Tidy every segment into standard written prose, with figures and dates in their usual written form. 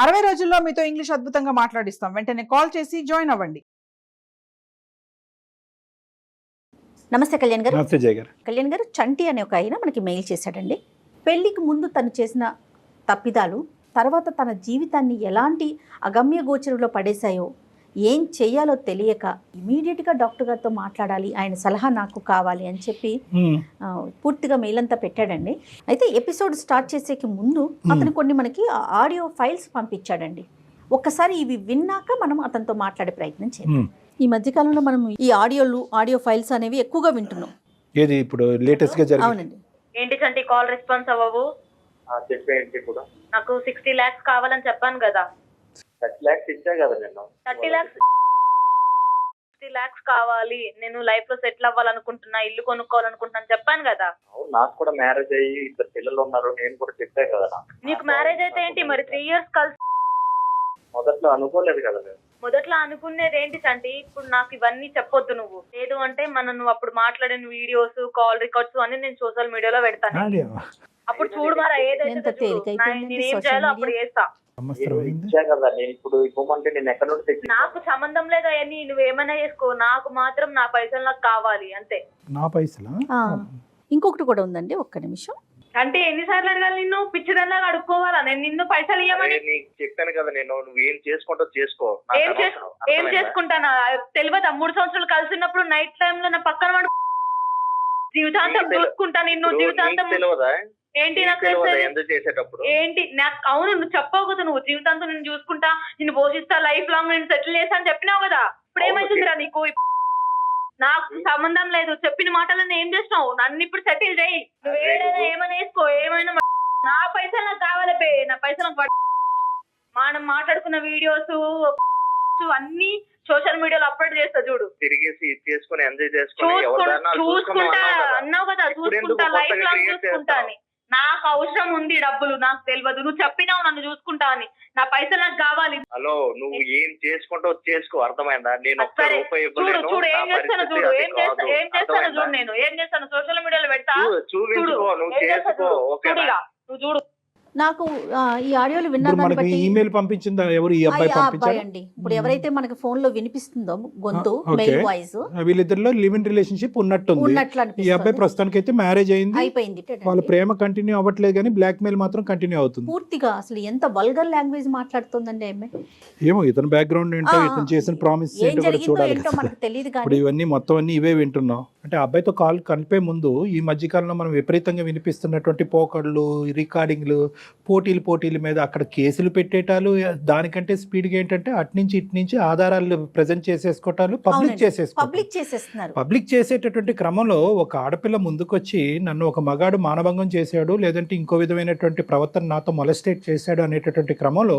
60 రోజుల్లో మీతో ఇంగ్లీష్ అద్భుతంగా మాట్లాడిస్తాం. వెంటనే కాల్ చేసి జాయిన్ అవ్వండి. నమస్తే కళ్యాణ్ గారు. నమస్తే జయ గారు. కళ్యాణ్ గారు, చంటి అనే ఒక ఆయన మనకి మెయిల్ చేశాడండి. పెళ్లికి ముందు తను చేసిన తప్పిదాలు తర్వాత తన జీవితాన్ని ఎలాంటి అగమ్య గోచరంలో పడేశాయో, ఏం చేయాలో తెలియక ఇమీడియట్గా డాక్టర్ గారితో మాట్లాడాలి, ఆయన సలహా నాకు కావాలి అని చెప్పి పూర్తిగా మెయిల్ అంతా పెట్టాడండి. అయితే ఎపిసోడ్ స్టార్ట్ చేసేకి ముందు అతను కొన్ని మనకి ఆడియో ఫైల్స్ పంపించాడండి. ఒక్కసారి ఇవి విన్నాక మనం అతనితో మాట్లాడే ప్రయత్నం చేయాలి. ఈ మధ్యకాలంలో మనం ఈ ఆడియో ఫైల్స్ అనేవి ఎక్కువగా వింటున్నాం. ఏది ఇప్పుడు లేటెస్ట్ గా జరిగింది? అవునండి. ఏంటి చంటి కాల్ రెస్పాన్స్ అవ్వవు? నాకు 60 lakhs కావాలని చెప్పాను కదా. 30 lakhs ఇచ్చా కదా నేను. 30 lakhs 60 lakhs కావాలి, నేను లైఫ్ లో సెటిల్ అవ్వాలనుకుంటున్నా, ఇల్లు కొనుక్కోవాలనుకుంటున్నాను చెప్పాను కదా. నాకు కూడా మ్యారేజ్ అయ్యి 2 పిల్లలు ఉన్నారు, నేను కూడా చెప్పా కదా. నీకు మ్యారేజ్ అయితే ఏంటి మరి 3 years కలిసి? మొదట్లో అనుకోలేదు కదా నేను. మొదట్లో అనుకునేది ఏంటి చంటి? ఇప్పుడు నాకు ఇవన్నీ చెప్పొద్దు నువ్వు. లేదు అంటే నువ్వు అప్పుడు మాట్లాడిన వీడియోస్, కాల్ రికార్డ్స్ అన్ని నేను సోషల్ మీడియాలో పెడతాను. అప్పుడు చూడు మరి ఏదైతే నేనేం చేయాలో అప్పుడు చేస్తా. ఇచ్చా కదా నేను, ఇప్పుడు ఇవ్వమంటే నేను ఎక్కడ నుండి తెచ్చి? నాకు సంబంధం లేదు అవన్నీ, నువ్వేమైనా చేసుకో, నాకు మాత్రం నా పైసలు నాకు కావాలి అంతే. నా పైసలా? ఇంకొకటి కూడా ఉందండి, ఒక్క నిమిషం. అంటే ఎన్నిసార్లు అడగాలి నిన్ను? పిచ్చిదల్లా అడుక్కోవాలా నేను నిన్ను పైసలు ఇవ్వమని? నీకు చెప్పాను కదా నేను, నువ్వు ఏం చేసుకుంటావు చేసుకో. ఏం చేసుకుంటానా తెలియదా? 3 సంవత్సరాలు కలిసి ఉన్నప్పుడు నైట్ టైమ్ లో నా పక్కన వాడు జీవితాంతం చూసుకుంటా నిన్ను. జీవితాంతం తెలియదా? ఏంటి నాకు ఎందుకు చేసేటప్పుడు? ఏంటి నాకు? అవును, నువ్వు చెప్పావు కదా, నువ్వు జీవితాంతం నేను చూసుకుంటా, నిన్ను పోషిస్తా, లైఫ్ లాంగ్ నేను సెటిల్ చేస్తా అని చెప్పినావు కదా. ఇప్పుడు ఏమైతుందిరా నీకు? నాకు సంబంధం లేదు, చెప్పిన మాటలను ఏం చేసినావు? నన్ను ఇప్పుడు సెటిల్ చేయి, నువ్వు ఏమైనా వేసుకో, ఏమైనా. నా పైసలు నాకు కావాలి బే, నా పైసలు మనం మాట్లాడుకున్న వీడియోస్ అన్ని సోషల్ మీడియాలో అప్లోడ్ చేస్తా చూడు. తిరిగేసి చేసుకుని ఎంజాయ్ చూసుకుంటా అన్నావు కదా, చూసుకుంటా, లైఫ్ లాంగ్ చూసుకుంటా అని. నాకు అవసరం ఉంది డబ్బులు, నాకు తెలియదు. నువ్వు చెప్పినావు నన్ను చూసుకుంటా అని, నా పైసలు నాకు కావాలి. హలో, నువ్వు ఏం చేసుకుంటావు చేసుకో, అర్థమైందా? నేను ఒక్క రూపాయి చూడు ఏం చేస్తాను, చూడు ఏం చేస్తాను చూడు, నేను ఏం చేస్తాను సోషల్ మీడియాలో పెడతా, చూపించుకో, నువ్వు చేసుకో. ఓకేనా? నువ్వు చూడు. నాకు ఈ ఆడియోలు విన్నాను బట్టి ఈమెయిల్ పంపించిందా? ఎవరు? ఈ అబ్బాయి పంపించారు అండి. ఇప్పుడు ఎవరైతే మనకి ఫోన్ లో వినిపిస్తుందో గొంతు, మెయిల్ వాయిస్, వీళ్ళిద్దరిలో లివ్ ఇన్ రిలేషన్షిప్ ఉన్నట్టుంది. ఈ అబ్బాయి ప్రస్తుతానికి అయితే మ్యారేజ్ అయిపోయింది. వాళ్ళ ప్రేమ కంటిన్యూ అవ్వట్లేదు కానీ బ్లాక్ మెయిల్ మాత్రం కంటిన్యూ అవుతుంది పూర్తిగా. అసలు ఎంత వల్గర్ లాంగ్వేజ్ మాట్లాడుతుందండి ఆమె. ఏమో ఇతని బ్యాక్గ్రౌండ్ ఏంటో, ఇతను చేసిన ప్రామిస్ ఏంటో కూడా చూడాలి. మనకు తెలియదు. ఇప్పుడు ఇవన్నీ మొత్తం అన్ని ఇవే వింటున్నాం. అంటే అబ్బాయితో కాల్ కలిపే ముందు ఈ మధ్యకాలంలో మనం విపరీతంగా వినిపిస్తున్నటువంటి పోకళ్ళు, రికార్డింగ్లు, పోటీల మీద అక్కడ కేసులు పెట్టేటాలు, దానికంటే స్పీడ్గా ఏంటంటే అట్నుంచి ఇట్నుంచి ఆధారాలు ప్రజెంట్ చేసేసుకోవటాలు, పబ్లిక్ చేసేటటువంటి క్రమంలో ఒక ఆడపిల్ల ముందుకొచ్చి నన్ను ఒక మగాడు మానభంగం చేశాడు, లేదంటే ఇంకో విధమైనటువంటి ప్రవర్తన నాతో మొలస్టేట్ చేశాడు అనేటటువంటి క్రమంలో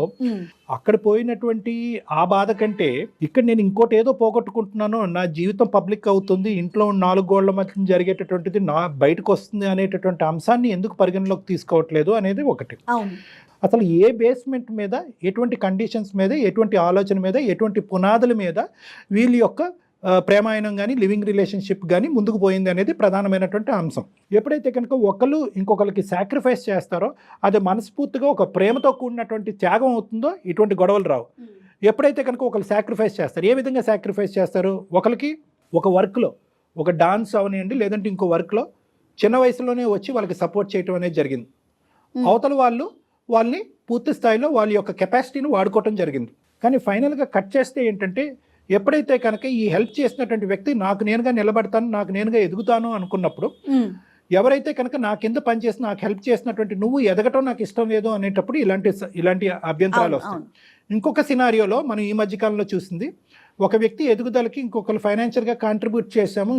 అక్కడ పోయినటువంటి ఆ బాధ కంటే ఇక్కడ నేను ఇంకోటి ఏదో పోగొట్టుకుంటున్నాను, నా జీవితం పబ్లిక్ అవుతుంది, ఇంట్లో 4 గోళ్ల మధ్య జరిగేటటువంటిది నా బయటకు వస్తుంది అనేటటువంటి అంశాన్ని ఎందుకు పరిగణలోకి తీసుకోవట్లేదు అనేది ఒకటి. అసలు ఏ బేస్మెంట్ మీద, ఎటువంటి కండిషన్స్ మీద, ఎటువంటి ఆలోచన మీద, ఎటువంటి పునాదుల మీద వీళ్ళ యొక్క ప్రేమాయణం కానీ లివింగ్ రిలేషన్షిప్ కానీ ముందుకు పోయింది అనేది ప్రధానమైనటువంటి అంశం. ఎప్పుడైతే కనుక ఒకళ్ళు ఇంకొకరికి సాక్రిఫైస్ చేస్తారో అది మనస్ఫూర్తిగా ఒక ప్రేమతో కూడినటువంటి త్యాగం అవుతుందో ఇటువంటి గొడవలు రావు. ఎప్పుడైతే కనుక ఒకళ్ళు సాక్రిఫైస్ చేస్తారు, ఏ విధంగా సాక్రిఫైస్ చేస్తారు? ఒకరికి ఒక వర్క్లో, ఒక డాన్స్ అవనివ్వండి, లేదంటే ఇంకో వర్క్లో చిన్న వయసులోనే వచ్చి వాళ్ళకి సపోర్ట్ చేయటం అనేది జరిగింది. అవతల వాళ్ళని పూర్తి స్థాయిలో వాళ్ళ యొక్క కెపాసిటీని వాడుకోవటం జరిగింది. కానీ ఫైనల్గా కట్ చేస్తే ఏంటంటే, ఎప్పుడైతే కనుక ఈ హెల్ప్ చేసినటువంటి వ్యక్తి నాకు నేనుగా నిలబడతాను, నాకు నేనుగా ఎదుగుతాను అనుకున్నప్పుడు, ఎవరైతే కనుక నా కింద పనిచేసి నాకు హెల్ప్ చేసినటువంటి నువ్వు ఎదగటం నాకు ఇష్టం లేదు అనేటప్పుడు ఇలాంటి అభ్యంతరాలు వస్తాయి. ఇంకొక సినారియోలో మనం ఈ మధ్యకాలంలో చూసింది, ఒక వ్యక్తి ఎదుగుదలకి ఇంకొకరు ఫైనాన్షియల్గా కాంట్రిబ్యూట్ చేశాము,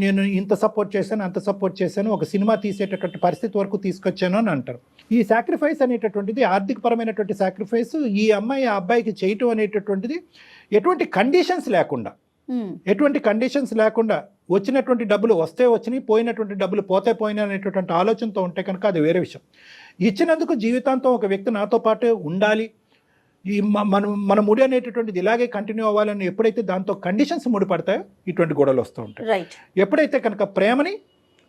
నేను ఇంత సపోర్ట్ చేశాను, అంత సపోర్ట్ చేశాను, ఒక సినిమా తీసేటటువంటి పరిస్థితి వరకు తీసుకొచ్చాను అని అంటారు. ఈ సాక్రిఫైస్ అనేటటువంటిది ఆర్థికపరమైనటువంటి సాక్రిఫైస్ ఈ అమ్మాయి ఆ అబ్బాయికి చేయటం అనేటటువంటిది ఎటువంటి కండిషన్స్ లేకుండా వచ్చినటువంటి డబ్బులు వస్తే వచ్చినాయి, పోయినటువంటి డబ్బులు పోతే పోయినాయి అనేటటువంటి ఆలోచనతో ఉంటే కనుక అది వేరే విషయం. ఇచ్చినందుకు జీవితాంతం ఒక వ్యక్తి నాతో పాటు ఉండాలి, ఈ మన ముడి అనేటటువంటిది ఇలాగే కంటిన్యూ అవ్వాలని ఎప్పుడైతే దాంతో కండిషన్స్ ముడిపడతాయో ఇటువంటి గొడవలు వస్తూ ఉంటాయి. ఎప్పుడైతే కనుక ప్రేమని,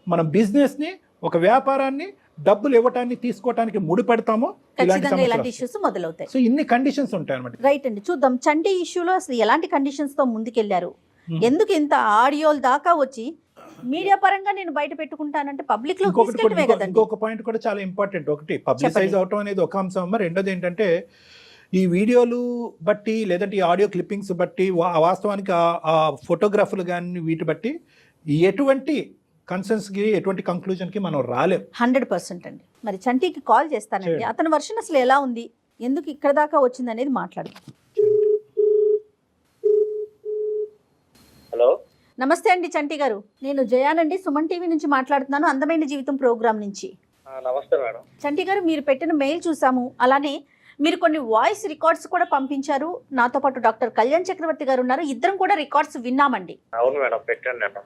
మన బిజినెస్ని, ఒక వ్యాపారాన్ని డబ్బులు ఇవ్వటానికి తీసుకోవటానికి ముడిపెడతామో ఇలాంటి ఖచ్చితంగా ఇలాంటి సమస్యలు ఇష్యూస్ మొదలవుతాయి. సో ఇన్ని కండిషన్స్ ఉంటాయి అనమాట. రైట్ అండి, చూద్దాం చంటి ఇష్యూలో అసలు ఎలాంటి కండిషన్స్ తో ముందుకెళ్లారు, ఎందుకు ఇంత ఆడియోల దాకా వచ్చి మీడియా పరంగా నేను బయట పెట్టుకుంటానంటే పబ్లిక్ లో తీసుకెళ్ళటమే కదండి. ఇంకొక పాయింట్ కూడా చాలా ఇంపార్టెంట్. ఒకటి పబ్లిసైజ్ చెప్పండి. అవటం అనేది ఒక అంశం, రెండోది ఏంటంటే ఈ వీడియోలు బట్టి లేదంటే ఈ ఆడియో క్లిప్పింగ్స్ బట్టి వాస్తవానికి ఆ ఫోటోగ్రాఫ్లు కానీ వీటి బట్టి ఎటువంటి కన్సెన్స్కి ఎటువంటి కంక్లూజన్కి మనం రాలేం. 100% అండి. మరి చంటికి కాల్ చేస్తానండి, చేయండి. అతని వర్షన్ అసలు ఎలా ఉంది, ఎందుకు ఇక్కడ దాకా వచ్చింది అనేది మాట్లాడదాం. హలో, నమస్తే అండి చంటి గారు, నేను జయానండి, సుమన్ టీవీ నుంచి మాట్లాడుతున్నాను, అందమైన జీవితం ప్రోగ్రామ్ నుంచి. నమస్తే మేడం. చంటి గారు, మీరు పెట్టిన మెయిల్ చూసాము, అలానే మీరు కొన్ని వాయిస్ రికార్డ్స్ కూడా పంపించారు. నాతో పాటు డాక్టర్ కళ్యాణ్ చక్రవర్తి గారు ఉన్నారు, ఇద్దరం కూడా రికార్డ్స్ విన్నామండి. అవును మేడం, పెట్టండి నేను.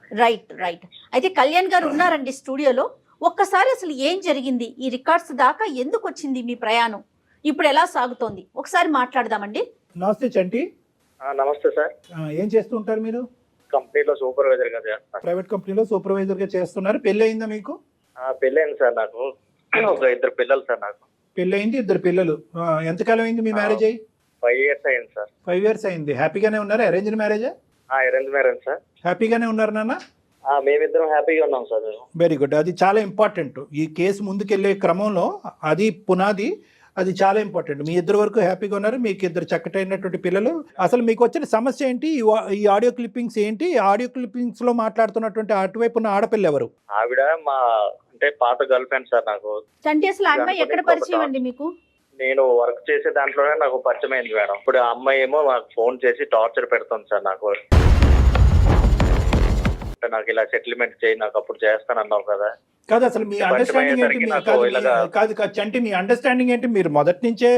రైట్. అయితే కళ్యాణ్ గారు ఉన్నారండి స్టూడియోలో. ఒక్కసారి అసలు ఏం జరిగింది, ఈ రికార్డ్స్ దాకా ఎందుకు వచ్చింది మీ ప్రయాణం, ఇప్పుడు ఎలా సాగుతోంది, ఒకసారి మాట్లాడదామండి. నమస్తే చంటి. నమస్తే సార్. ఏం చేస్తూ ఉంటారు మీరు? కంపెనీలో సూపర్వైజర్ గా చేస్తాను. ప్రైవేట్ కంపెనీలో సూపర్వైజర్ గా చేస్తున్నారు. పెళ్ళి అయిందా మీకు? పెళ్ళైంది సార్, నాకు ఒక 2 పిల్లలు సార్. నాకు పెళ్ళి అయింది, 2 పిల్లలు. ఎంతకాలం అయింది మీ మ్యారేజ్ అయ్యి? 5 years అయింది సార్. 5 years అయింది. హ్యాపీగానే ఉన్నారు? అరేంజ్డ్ మ్యారేజా? Arrange marriage sir. హ్యాపీగానే ఉన్నారు నాన్న? మేమిద్దరం హ్యాపీగా ఉన్నాం సార్. Very good. అది చాలా ఇంపార్టెంట్. ఈ కేసు ముందుకెళ్లే క్రమంలో అది పునాది, అది చాలా ఇంపార్టెంట్. మీ ఇద్దరు వరకు హ్యాపీగా ఉన్నారు, మీకు 2 చక్కటైనటువంటి పిల్లలు. అసలు మీకు వచ్చిన సమస్య ఏంటి? ఈ ఆడియో క్లిప్పింగ్స్ ఏంటి? ఆడియో క్లిప్పింగ్స్ లో మాట్లాడుతున్నటువంటి అటువైపు ఉన్న ఆడపిల్ల ఎవరు? ఆవిడ మా అంటే పాత గర్ల్ ఫ్రెండ్ సార్. నాకు చంటి అసలు ఆ అమ్మాయి ఎక్కడ పరిచయం అండి మీకు? నేను వర్క్ చేసే దాంట్లోనే నాకు పరిచయం అయింది మేడం. ఇప్పుడు ఆ అమ్మాయి ఏమో నాకు ఫోన్ చేసి టార్చర్ పెడుతుంది సార్. నాకు ఇలా సెటిల్మెంట్ చేయి, నాకు అప్పుడు చేస్తానన్నావు కదా. కాదు, అసలు మీ అండర్స్టాండింగ్ ఏంటి? కాదు చంటి, మీ అండర్స్టాండింగ్ ఏంటి? మీరు మొదటి నుంచే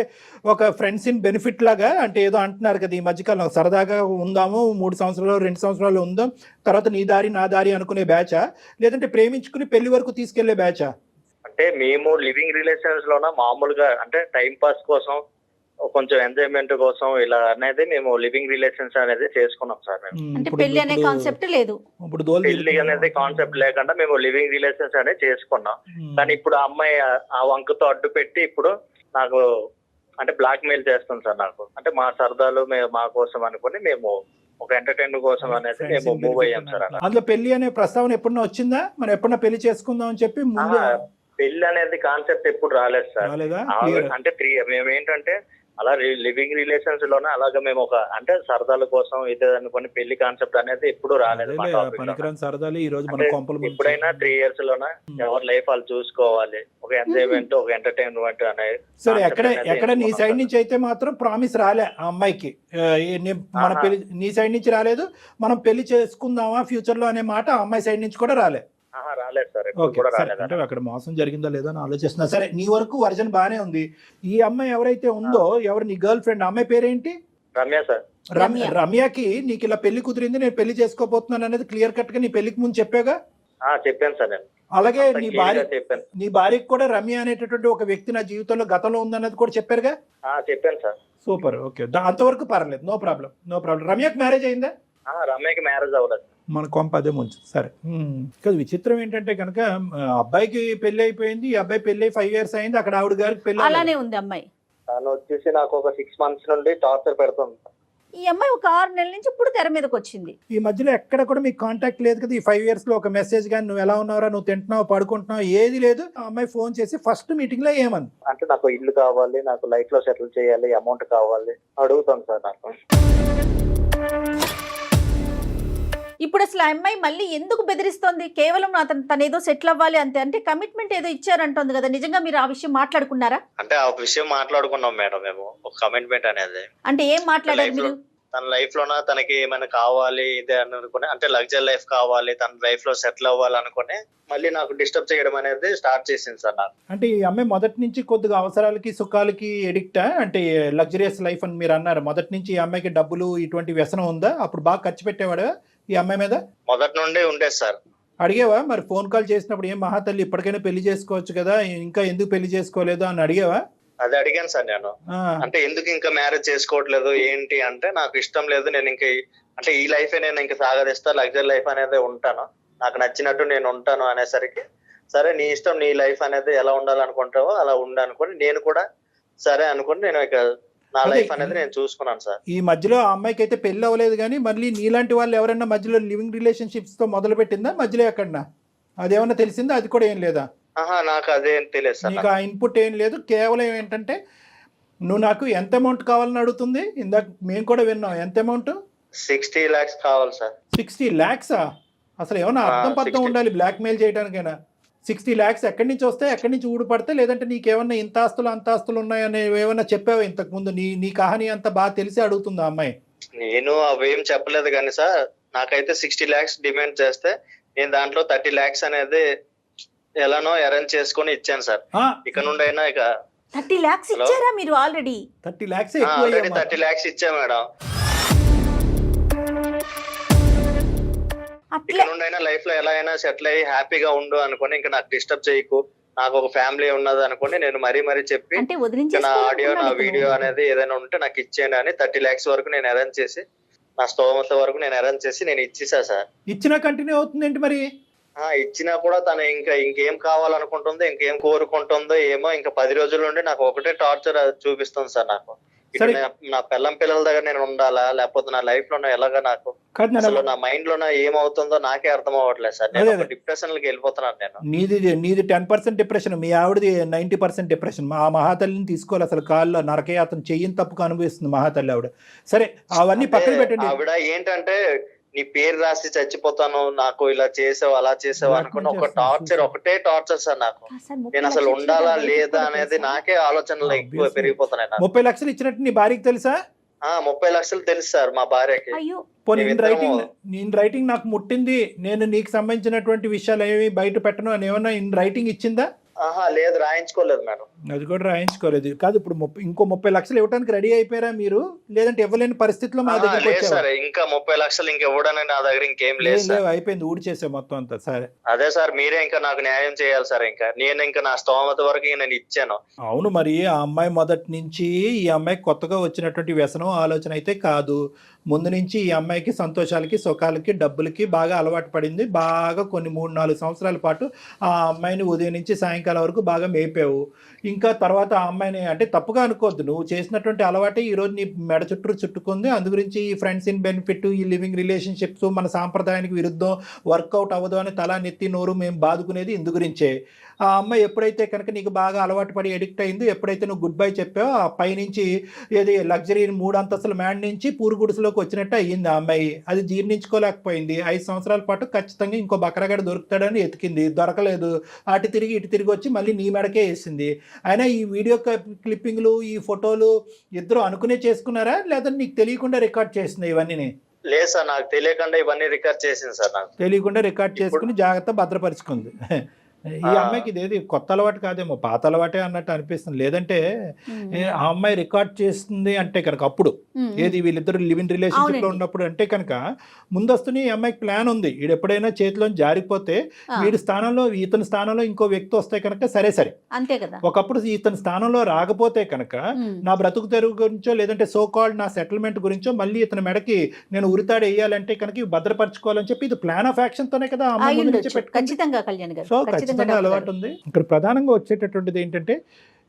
ఒక ఫ్రెండ్స్ ఇన్ బెనిఫిట్ లాగా అంటే ఏదో అంటున్నారు కదా, ఈ మధ్యకాలం సరదాగా ఉందాము, 3 సంవత్సరాలు 2 సంవత్సరాలు ఉందాం, తర్వాత నీ దారి నా దారి అనుకునే బ్యాచా, లేదంటే ప్రేమించుకుని పెళ్లి వరకు తీసుకెళ్లే బ్యాచా? అంటే మేము లివింగ్ రిలేషన్స్ లోన మామూలుగా అంటే టైం పాస్ కోసం, కొంచెం ఎంజాయ్మెంట్ కోసం ఇలా అనేది మేము లివింగ్ రిలేషన్స్ అనేది చేసుకున్నాం సార్. మేము అంటే పెళ్లి అనే కాన్సెప్ట్ లేదు, ఇప్పుడు పెళ్లి అనేది కాన్సెప్ట్ లేకుండా మేము లివింగ్ రిలేషన్స్ అనేది చేసుకున్నాం. కానీ ఇప్పుడు ఆ అమ్మాయి ఆ వంకతో అడ్డు పెట్టి ఇప్పుడు నాకు అంటే బ్లాక్ మెయిల్ చేస్తుంది సార్. నాకు అంటే మా సరదాలు మా కోసం అనుకుని మేము ఒక ఎంటర్టైన్ కోసం అనేది మేము మూవ్ అయ్యాం సార్. అలా అందులో పెళ్లి అనే ప్రస్తావన ఎప్పుడన్నా వచ్చిందా? మరి ఎప్పుడన్నా పెళ్లి చేసుకుందాం అని చెప్పి ముందు పెళ్లి అనేది కాన్సెప్ట్ ఎప్పుడు రాలేదు సార్. అంటే మేము ఏంటంటే అలా లివింగ్ రిలేషన్స్ లోనే అలాగే మేము ఒక అంటే సరదాల కోసం ఇదే అనుకుని పెళ్లి కాన్సెప్ట్ అనేది ఎప్పుడు రాలేదు. సరదాలు ఈ రోజు మన కొంపలు ఎప్పుడైనా 3 years లోనే ఎవరి లైఫ్ వాళ్ళు చూసుకోవాలి, ఒక ఎంజాయ్మెంట్ ఒక ఎంటర్టైన్మెంట్ అనేది. సరే, ఎక్కడ నీ సైడ్ నుంచి అయితే మాత్రం ప్రామిస్ రాలే ఆ అమ్మాయికి, మన పెళ్లి నీ సైడ్ నుంచి రాలేదు, మనం పెళ్లి చేసుకుందామా ఫ్యూచర్ లో అనే మాట ఆ అమ్మాయి సైడ్ నుంచి కూడా రాలే. రాలేదు సార్. అంటే అక్కడ మోసం జరిగిందా లేదా అని ఆలోచిస్తున్నా. సరే, నీ వరకు వర్జన్ బానే ఉంది. ఈ అమ్మాయి ఎవరైతే ఉందో, ఎవరు నీ గర్ల్ ఫ్రెండ్, అమ్మాయి పేరేంటి? రమ్య సార్. రమ్యకి నీకు ఇలా పెళ్లి కుదిరింది, నేను పెళ్లి చేసుకోబోతున్నాను అనేది క్లియర్ కట్ గా నీ పెళ్లికి ముందు చెప్పాగా? చెప్పాను సార్ నేను. అలాగే నీ భార్యకి కూడా రమ్య అనేటటువంటి ఒక వ్యక్తి నా జీవితంలో గతంలో ఉందన్నది కూడా చెప్పారుగా? చెప్పాను సార్. సూపర్, ఓకే, అంతవరకు పర్లేదు, నో ప్రాబ్లం. రమ్యకి మ్యారేజ్ అయిందా? రమ్యకి మ్యారేజ్ అవ్వలేదు. మన కొంప అదే ముంచు. సరే, కదా విచిత్రం ఏంటంటే కనుక అబ్బాయికి పెళ్లి అయిపోయింది, ఈ అబ్బాయి పెళ్లి 5 years అయింది, అక్కడ ఆవిడ గారికి పెళ్లి అలానే ఉంది. అమ్మాయి తను వచ్చేసి నాకు ఒక 6 months నుండి టార్చర్ పెడుతుంది. ఈ అమ్మాయి ఒక 6 నెలల నుంచి ఇప్పుడు తెర మీదకి వచ్చింది. ఈ మధ్యలో ఎక్కడ కూడా మీకు కాంటాక్ట్ లేదు కదా? ఈ 5 years లో ఒక మెసేజ్ కానీ నువ్వు ఎలా ఉన్నావురా, నువ్వు తింటున్నావు, పడుకుంటున్నావు, ఏది లేదు. ఆ అమ్మాయి ఫోన్ చేసి ఫస్ట్ మీటింగ్ లో ఏమంది అంటే నాకు ఇల్లు కావాలి, నాకు లైఫ్ లో సెటిల్ చేయాలి, అమౌంట్ కావాలి అడుగుతాను సార్. నాకు ఇప్పుడు అసలు ఆ అమ్మాయి మళ్ళీ ఎందుకు బెదిరిస్తోంది? కేవలం తను ఏదో సెటిల్ అవ్వాలి అంతే, అంటే కమిట్మెంట్ ఏదో ఇచ్చారంటోంది కదా, నిజంగా మీరు ఆ విషయం మాట్లాడుకున్నారా? అంటే ఆ విషయం మాట్లాడుకున్నాం మేడం మేము, ఒక కమిట్మెంట్ అనేది. అంటే ఏం మాట్లాడారు మీరు? తన లైఫ్ లోన తనకి ఏమైనా కావాలి ఇదే అనుకుని, అంటే లగ్జరీ లైఫ్ కావాలి, తన లైఫ్ లో సెటిల్ అవ్వాలనుకుని మళ్ళీ నాకు డిస్టర్బ్ చేయడం అనేది స్టార్ట్ చేసింది సార్. నాకు అంటే ఈ అమ్మాయి మొదటి నుంచి కొద్దిగా అవసరాలకి సుఖాలకి ఎడిక్టా? అంటే లగ్జరియస్ లైఫ్ అని మీరు అన్నారు, మొదటి నుంచి ఈ అమ్మాయికి డబ్బులు ఇటువంటి వ్యసనం ఉందా? అప్పుడు బాగా ఖర్చు పెట్టేవాడు ఈ అమ్మాయి మీద? మొదటి నుండి ఉండేది సార్. అడిగేవా మరి? ఫోన్ కాల్ చేసినప్పుడు ఏం మహాతల్లి ఇప్పటికైనా పెళ్లి చేసుకోవచ్చు కదా, ఇంకా ఎందుకు పెళ్లి చేసుకోలేదు అని అడిగేవా? అది అడిగాను సార్ నేను. అంటే ఎందుకు ఇంకా మ్యారేజ్ చేసుకోవట్లేదు ఏంటి అంటే, నాకు ఇష్టం లేదు, నేను ఇంకా అంటే ఈ లైఫ్ నేను ఇంకా సాగదిస్తా, లగ్జరీ లైఫ్ అనేది ఉంటాను, నాకు నచ్చినట్టు నేను ఉంటాను అనేసరికి సరే నీ ఇష్టం, నీ లైఫ్ అనేది ఎలా ఉండాలనుకుంటావో అలా ఉండాలనుకోండి. నేను కూడా సరే అనుకుని నేను ఇక నా అదే లైఫ్ అనేది నేను చూసుకున్నాను సార్. ఈ మధ్యలో ఆ అమ్మాయికి అయితే పెళ్లి అవ్వలేదు, కానీ మళ్ళీ నీలాంటి వాళ్ళు ఎవరైనా మధ్యలో లివింగ్ రిలేషన్షిప్స్తో మొదలు పెట్టిందా మధ్యలో ఎక్కడన్నా? అదేమన్నా తెలిసిందా? అది కూడా ఏం లేదా? నాకు అదేం తెలియదు సార్. నీకు ఆ ఇన్పుట్ ఏం లేదు, కేవలం ఏంటంటే నువ్వు నాకు ఎంత అమౌంట్ కావాలని అడుగుతుంది. ఇందాక మేము కూడా విన్నాం, ఎంత అమౌంట్? 60 lakhs కావాలి సార్. 60 lakhs? అసలు ఏమన్నా అర్థం పర్థం 60. ఉండాలి బ్లాక్మెయిల్ చేయడానికైనా. 60 lakhs ఎక్కడి నుంచి వస్తాయి, ఎక్కడి నుంచి ఊడిపడితే? లేదంటే నీకేమన్నా ఇంత ఆస్తులు అంత ఆస్తులు ఉన్నాయని ఏమన్నా చెప్పావా ఇంతకుముందు? నీ కహానీ అంతా బాగా తెలిసి అడుగుతుందా అమ్మాయి? నేను అవేం చెప్పలేదు కానీ సార్, నాకైతే 60 lakhs డిమాండ్ చేస్తే నేను దాంట్లో 30 lakhs అనేది ఎలానో అరేంజ్ చేసుకొని ఇచ్చాను సార్. ఇక నుండి అయినా ఇక 30 lakhs ఇచ్చారా మీరు ఆల్రెడీ? 30 lakhs ఆల్రెడీ ఎక్కువ. 30 lakhs ఇచ్చా మేడం. ఇక అట్లా నుండి అయినా లైఫ్ లో ఎలా అయినా సెటిల్ అయ్యి హ్యాపీగా ఉండు అనుకుని, ఇంకా నాకు డిస్టర్బ్ చేయకు, నాకు ఒక ఫ్యామిలీ ఉన్నది అనుకుని నేను మరీ చెప్పి అంటే నా ఆడియో నా వీడియో అనేది ఏదైనా ఉంటే నాకు ఇచ్చేయండి అని 30 lakhs వరకు నేను అరేంజ్ చేసి, నా స్తోమత వరకు నేను అరేంజ్ చేసి నేను ఇచ్చేసా సార్. ఇచ్చినా కంటిన్యూ అవుతుంది ఏంటి మరి? ఇచ్చినా కూడా తను ఇంకేం కావాలనుకుంటుందో, ఇంకేం కోరుకుంటుందో ఏమో, ఇంకా 10 రోజుల నుండి నాకు ఒకటే టార్చర్ చూపిస్తుంది సార్. నాకు ఇటు సరే. నా పిల్లల దగ్గర నేను ఉండాలా, లేకపోతే నా లైఫ్ లో ఎలాగా, నాకు కాదు అసలు నా మైండ్ లో ఏమవుతుందో నాకే అర్థం అవ్వట్లేదు సార్. నేను ఒక డిప్రెషన్ కి వెళ్ళిపోతున్నాను నేను. నీది 10% డిప్రెషన్, మీ ఆవిడది 90% డిప్రెషన్. మా మహాతల్లిని తీసుకోవాలి అసలు కాల్లో నరకయాతన చెయ్యని తప్పుకు అనుభవిస్తుంది మహాతల్లి ఆవిడ. సరే అవన్నీ పక్కన పెట్టండి. ఆవిడ ఏంటంటే నీ పేరు రాసి చచ్చిపోతాను, నాకు ఇలా చేసావు అలా చేసావు అనుకుని ఒక టార్చర్, ఒకటే టార్చర్ సార్ నాకు. నేను అసలు ఉండాలా లేదా అనేది నాకే ఆలోచనలు ఎక్కువ పెరిగిపోతున్నాయి నాకు. 30 లక్షలు ఇచ్చినట్టు నీ భార్యకి తెలుసా? 30 లక్షలు తెలుసు సార్ మా భార్యకి. అయ్యో పోనీ మేమిద్దరము- ఇన్ రైటింగ్ నాకు ముట్టింది, నేను నీకు సంబంధించినటువంటి విషయాలు ఏమి బయట పెట్టను అని ఏమన్నా ఇన్ రైటింగ్ ఇచ్చిందా? లేదు, రాయించుకోలేదు మేడం. అది కూడా రాయించుకోలేదు. కాదు ఇప్పుడు ఇంకో 30 లక్షలు ఇవ్వడానికి రెడీ అయిపోయారా మీరు? లేదంటే ఇవ్వలేని పరిస్థితిలో మా దగ్గర లేదు సార్, ఇంకా 30 లక్షలు ఇంకెవ్వడానికి నా దగ్గర ఇంకేం లేదు సార్. అయిపోయింది, ఊడి చేసే మొత్తం అంతా. సరే అదే సార్, మీరే ఇంకా నాకు న్యాయం చేయాలి సార్. ఇంకా నా స్తోమత వరకు నేను ఇచ్చాను. అవును, మరి ఆ అమ్మాయి మొదటి నుంచి ఈ అమ్మాయికి కొత్తగా వచ్చినటువంటి వ్యసనం ఆలోచన అయితే కాదు. ముందు నుంచి ఈ అమ్మాయికి సంతోషాలకి, సుఖాలకి, డబ్బులకి బాగా అలవాటు పడింది. బాగా కొన్ని 3-4 సంవత్సరాల పాటు ఆ అమ్మాయిని ఉదయం నుంచి సాయంకాలం వరకు బాగా మేపావు. ఇంకా తర్వాత ఆ అమ్మాయిని, అంటే తప్పుగా అనుకోవద్దు, నువ్వు చేసినటువంటి అలవాటే ఈరోజు నీ మెడ చుట్టూ చుట్టుకుంది. అందు గురించి ఈ ఫ్రెండ్స్ ఇన్ బెనిఫిట్, ఈ లివింగ్ రిలేషన్షిప్స్ మన సాంప్రదాయానికి విరుద్ధం, వర్కౌట్ అవ్వదు అని తలా నెత్తి నోరు మేము బాదుకునేది ఇందు గురించే. ఆ అమ్మాయి ఎప్పుడైతే కనుక నీకు బాగా అలవాటు పడి ఎడిక్ట్ అయింది, ఎప్పుడైతే నువ్వు గుడ్ బై చెప్పావో ఆ పైనుంచి ఏది లగ్జరీ 3 అంతస్తుల మ్యాన్ నుంచి పూరు గుడిసెలోకి వచ్చినట్టు అయ్యింది ఆ అమ్మాయి. అది జీర్ణించుకోలేకపోయింది. 5 సంవత్సరాల పాటు ఖచ్చితంగా ఇంకో బకరగాడ దొరుకుతాడని ఎతికింది, దొరకలేదు. అటు తిరిగి ఇటు తిరిగి వచ్చి మళ్ళీ నీ మెడకే వేసింది. అయినా ఈ వీడియో క్లిప్పింగ్లు, ఈ ఫోటోలు ఇద్దరు అనుకునే చేసుకున్నారా, లేదా నీకు తెలియకుండా రికార్డ్ చేసింది ఇవన్నీ? లేదు సార్, నాకు తెలియకుండా ఇవన్నీ రికార్డ్ చేసింది సార్. నాకు తెలియకుండా రికార్డ్ చేసుకుని జాగ్రత్త భద్రపరుచుకుంది. ఈ అమ్మాయికి ఇదేది కొత్త అలవాటు కాదేమో, పాత అలవాటే అన్నట్టు అనిపిస్తుంది. లేదంటే ఆ అమ్మాయి రికార్డ్ చేస్తుంది అంటే కనుక అప్పుడు ఏది వీళ్ళిద్దరు లివింగ్ రిలేషన్షిప్ లో ఉన్నప్పుడు అంటే కనుక ముందస్తుని ఈ అమ్మాయికి ప్లాన్ ఉంది. వీడు ఎప్పుడైనా చేతిలో జారిపోతే వీడి స్థానంలో, ఇతని స్థానంలో ఇంకో వ్యక్తి వస్తే కనుక సరే అంతే కదా. ఒకప్పుడు ఇతని స్థానంలో రాకపోతే కనుక నా బ్రతుకు తెరువు గురించో, లేదంటే సో కాల్డ్ నా సెటిల్మెంట్ గురించో మళ్ళీ ఇతని మెడకి నేను ఉరితాడు వేయాలంటే కనుక ఇవి భద్రపరచుకోవాలని చెప్పి ఇది ప్లాన్ ఆఫ్ యాక్షన్ తోనే కదా ఆ అమ్మాయి ముందు నుంచి పెట్టుకుంది. ఖచ్చితంగా కళ్యాణ్ గారు, సో ఖచ్చితంగా అలవాటు ఉంది. ఇక్కడ ప్రధానంగా వచ్చేటటువంటిది ఏంటంటే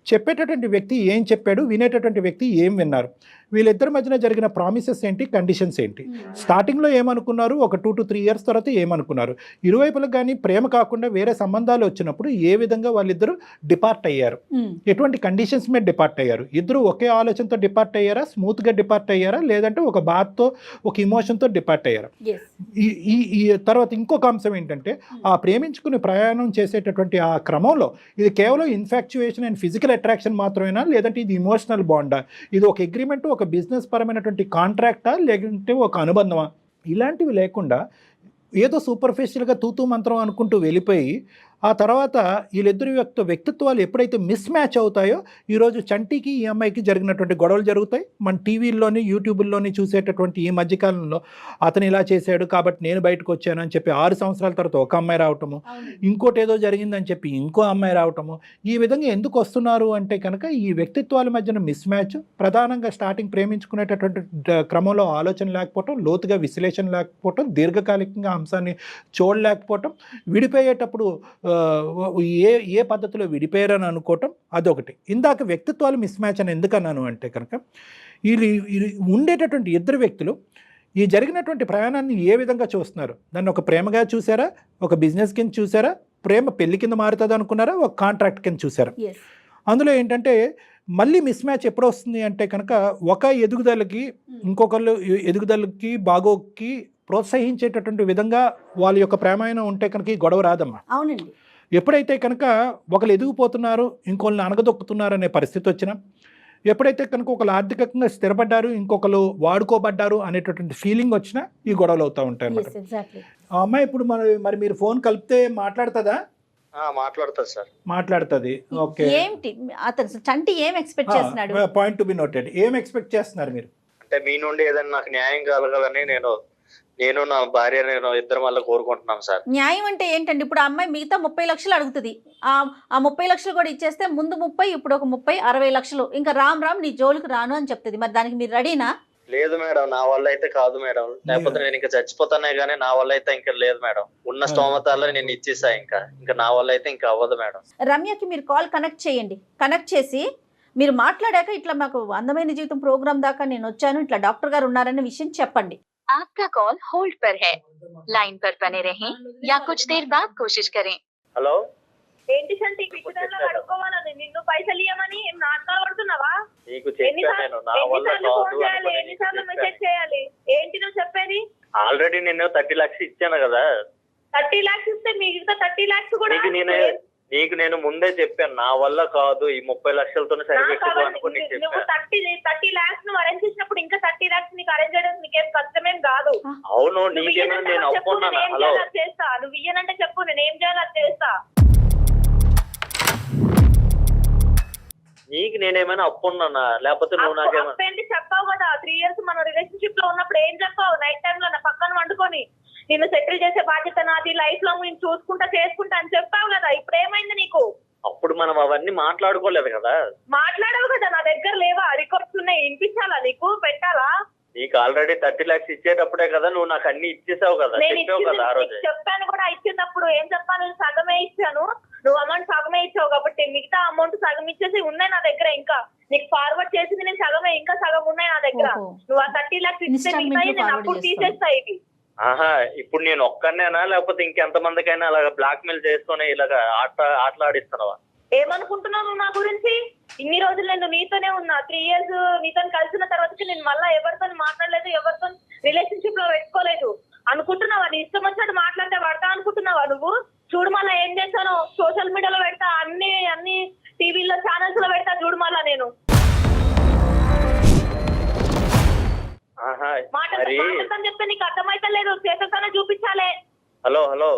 చెప్పేటటువంటి వ్యక్తి ఏం చెప్పాడు, వినేటటువంటి వ్యక్తి ఏం విన్నారు, వీళ్ళిద్దరి మధ్యన జరిగిన ప్రామిసెస్ ఏంటి, కండిషన్స్ ఏంటి, స్టార్టింగ్లో ఏమనుకున్నారు, ఒక 2 to 3 years తర్వాత ఏమనుకున్నారు, ఇరువైపులకు కానీ ప్రేమ కాకుండా వేరే సంబంధాలు వచ్చినప్పుడు ఏ విధంగా వాళ్ళిద్దరూ డిపార్ట్ అయ్యారు, ఎటువంటి కండిషన్స్ మీద డిపార్ట్ అయ్యారు, ఇద్దరు ఒకే ఆలోచనతో డిపార్ట్ అయ్యారా, స్మూత్గా డిపార్ట్ అయ్యారా, లేదంటే ఒక బాధతో ఒక ఇమోషన్తో డిపార్ట్ అయ్యారా. ఈ తర్వాత ఇంకొక అంశం ఏంటంటే ఆ ప్రేమించుకుని ప్రయాణం చేసేటటువంటి ఆ క్రమంలో ఇది కేవలం ఇన్ఫాక్చుయేషన్ అండ్ ఫిజికల్ అట్రాక్షన్ మాత్రమేనా, లేదంటే ఇది ఇమోషనల్ బాండా, ఇది ఒక అగ్రిమెంట్, ఒక బిజినెస్ పరమైనటువంటి కాంట్రాక్టా, లేదంటే ఒక అనుబంధమా, ఇలాంటివి లేకుండా ఏదో సూపర్ఫిషియల్గా తూతూ మంత్రం అనుకుంటూ వెళ్ళిపోయి ఆ తర్వాత వీళ్ళిద్దరి వ్యక్తిత్వాలు ఎప్పుడైతే మిస్ మ్యాచ్ అవుతాయో ఈరోజు చంటికి ఈ అమ్మాయికి జరిగినటువంటి గొడవలు జరుగుతాయి. మన టీవీల్లోని యూట్యూబుల్లోని చూసేటటువంటి ఈ మధ్యకాలంలో అతను ఇలా చేశాడు కాబట్టి నేను బయటకు వచ్చాను అని చెప్పి 6 సంవత్సరాల తర్వాత ఒక అమ్మాయి రావటము, ఇంకోటి ఏదో జరిగిందని చెప్పి ఇంకో అమ్మాయి రావటము, ఈ విధంగా ఎందుకు వస్తున్నారు అంటే కనుక ఈ వ్యక్తిత్వాల మధ్యన మిస్ మ్యాచ్, ప్రధానంగా స్టార్టింగ్ ప్రేమించుకునేటటువంటి క్రమంలో ఆలోచన లేకపోవటం, లోతుగా విశ్లేషణ లేకపోవటం, దీర్ఘకాలికంగా అంశాన్ని చూడలేకపోవటం, విడిపోయేటప్పుడు ఏ పద్ధతిలో విడిపోయారని అనుకోవటం అదొకటి. ఇందాక వ్యక్తిత్వాలు మిస్ మ్యాచ్ అని ఎందుకన్నాను అంటే కనుక వీళ్ళు ఉండేటటువంటి ఇద్దరు వ్యక్తులు ఈ జరిగినటువంటి ప్రయాణాన్ని ఏ విధంగా చూస్తున్నారు? దాన్ని ఒక ప్రేమగా చూసారా, ఒక బిజినెస్ కింద చూసారా, ప్రేమ పెళ్లి కింద మారుతుంది అనుకున్నారా, ఒక కాంట్రాక్ట్ కింద చూసారా? అందులో ఏంటంటే మళ్ళీ మిస్ మ్యాచ్ ఎప్పుడు వస్తుంది అంటే కనుక ఒక ఎదుగుదలకి ఇంకొకళ్ళు ఎదుగుదలకి బాగోకి ప్రోత్సహించేటటువంటి విధంగా వాళ్ళ యొక్క ప్రేమాయణం ఉంటే కనుక ఈ గొడవ రాదమ్మా. అవునండి. ఎప్పుడైతే కనుక ఒకళ్ళు ఎదిగిపోతున్నారు ఇంకొకళ్ళని అనగదొక్కుతున్నారు అనే పరిస్థితి వచ్చినా, ఎప్పుడైతే కనుక ఒకళ్ళు ఆర్థికంగా స్థిరపడ్డారు ఇంకొకరు వాడుకోబడ్డారు అనేటటువంటి ఫీలింగ్ వచ్చినా ఈ గొడవలు అవుతూ ఉంటాయి అన్నమాట. ఆ అమ్మాయి ఇప్పుడు మరి మీరు ఫోన్ కలిపితే మాట్లాడుతుందా? మాట్లాడుతుంది సార్. మాట్లాడుతుంది. ఓకే. ఏంటి అతను చంటి ఏం ఎక్స్పెక్ట్ చేస్తున్నాడు? Point to be noted. ఏం ఎక్స్పెక్ట్ చేస్తున్నారు మీరు? అంటే మీ నుండి ఏదైనా నాకు న్యాయం కలగాలని నేను నా భార్య ఇద్దరం వల్ల కోరుకుంటున్నాం సార్. న్యాయం అంటే ఏంటండి? ఇప్పుడు ఆ అమ్మాయి మిగతా 30 లక్షలు అడుగుతుంది. ఆ 30 లక్షలు కూడా ఇచ్చేస్తే ముందు 30, ఇప్పుడు ఒక 30, 60 లక్షలు ఇంకా రామ్ నీ జోలికి రాను అని చెప్తుంది. మరి దానికి మీరు రెడీనా? లేదు మేడం, నా వల్ల అయితే కాదు మేడం. లేకపోతే నేను ఇంకా చచ్చిపోతానే గానీ నా వల్ల అయితే ఇంకా లేదు మేడం. ఉన్న స్తోమతాల్లో నేను ఇచ్చేసా. ఇంకా నా వల్ల అయితే ఇంకా అవ్వదు మేడం. రమ్యకి మీరు కాల్ కనెక్ట్ చేయండి. కనెక్ట్ చేసి మీరు మాట్లాడాక ఇట్లా మాకు అందమైన జీవితం ప్రోగ్రామ్ దాకా నేను వచ్చాను, ఇట్లా డాక్టర్ గారు ఉన్నారన్న విషయం చెప్పండి. आपका कॉल होल्ड पर है, लाइन पर बने रहें या कुछ देर बाद कोशिश करें. హలో, ఏంటి సంటి పిచ్చిదానిలో అడుక్కోవాలని నిన్ను పైసలు ఇవ్వమని ఏం నాటకాలు పడుతున్నావా? నీకు చెప్పాను నేను నా వల్ల ఫోన్ చేయాలి, ఎన్నిసార్లు మెసేజ్ చేయాలి? ఏంటి నువ్వు చెప్పేది? ఆల్రెడీ నేను 30 లక్షలు ఇచ్చాను కదా. 30 లాక్స్ ఇస్తే మిగతా 30 లాక్స్ కూడా నీకు నేను ముందే చెప్పాను నా వల్ల కాదు, ఈ 30 లక్షలతోనే సరిపెట్టుకో అనుకుని నీకు నువ్వు చెప్పాను. 30 లాక్స్ నువ్వు అరేంజ్ చేసినప్పుడు ఇంకా 30 లాక్స్ నీకు అరేంజ్ చేయడం నీకేం కష్టమేం కాదు. అవును, నీకేమైనా నేను అప్పున్నాను. హలో, చేస్తా. నువ్వు ఇయ్యనంటే చెప్పు, నేను ఏం చేయాలి అది చేస్తా. నీకు నేనేమైనా అప్పున్నానా? లేకపోతే నువ్వు నాకేమైనా చెప్పావు కదా 3 years మనం రిలేషన్షిప్ లో ఉన్నప్పుడు ఏం చెప్పావు? నైట్ టైమ్ లో నా పక్కన వండుకొని నిన్ను సెటిల్ చేసే బాధ్యత నాది, లైఫ్ లో నేను చూసుకుంటా చేసుకుంటా అని చెప్పావు కదా. ఇప్పుడు ఏమైంది నీకు? అప్పుడు మనం అవన్నీ మాట్లాడుకోలేదు కదా. మాట్లాడవు కదా, నా దగ్గర లేవా రికార్డ్స్ ఉన్నాయి? వినిపించాలా నీకు? పెట్టాలా? నీకు ఆల్రెడీ 30 లక్షలు ఇచ్చేటప్పుడే కదా నువ్వు నాకు అన్ని ఇచ్చేసావు కదా, చెప్పావు కదా ఆ రోజు. చెప్పాను కూడా. ఇచ్చినప్పుడు ఏం చెప్పాను? సగమే ఇచ్చాను. నువ్వు అమౌంట్ సగమే ఇచ్చావు కాబట్టి మిగతా అమౌంట్ సగం ఇచ్చేసి ఉన్నాయి నా దగ్గర. ఇంకా నీకు ఫార్వర్డ్ చేసింది నేను సగమే, ఇంకా సగం ఉన్నాయి నా దగ్గర. నువ్వు ఆ 30 లక్షలు ఇస్తే మిగతా నేను అప్పుడు తీసేస్తా. ఇవి ఇప్పుడు నేను ఒక్కనేనా లేకపోతే ఇంకెంతమందికైనా అలాగా బ్లాక్ మెయిల్ చేసుకుని ఇలాగా ఆటలాడిస్తున్నావా? ఏమనుకుంటున్నావు నువ్వు నా గురించి? ఇన్ని రోజులు నేను నీతోనే ఉన్నా. 3 years నీతో కలిసిన తర్వాత నేను మళ్ళా ఎవరితో మాట్లాడలేదు, ఎవరితో రిలేషన్షిప్ లో పెట్టుకోలేదు. అనుకుంటున్నావా నీ ఇష్టం వచ్చినట్టు మాట్లాడితే పడతా అనుకుంటున్నావా నువ్వు? చూడు మళ్ళా ఏం చేశాను, సోషల్ మీడియాలో పెడతా, అన్ని టీవీలో ఛానల్స్ లో పెడతా. చూడు మళ్ళా నేను మాట్లాడతాను చెప్తే నీకు అర్థమైతే లేదు, చేసేస్తానే చూపించాలి. హలో,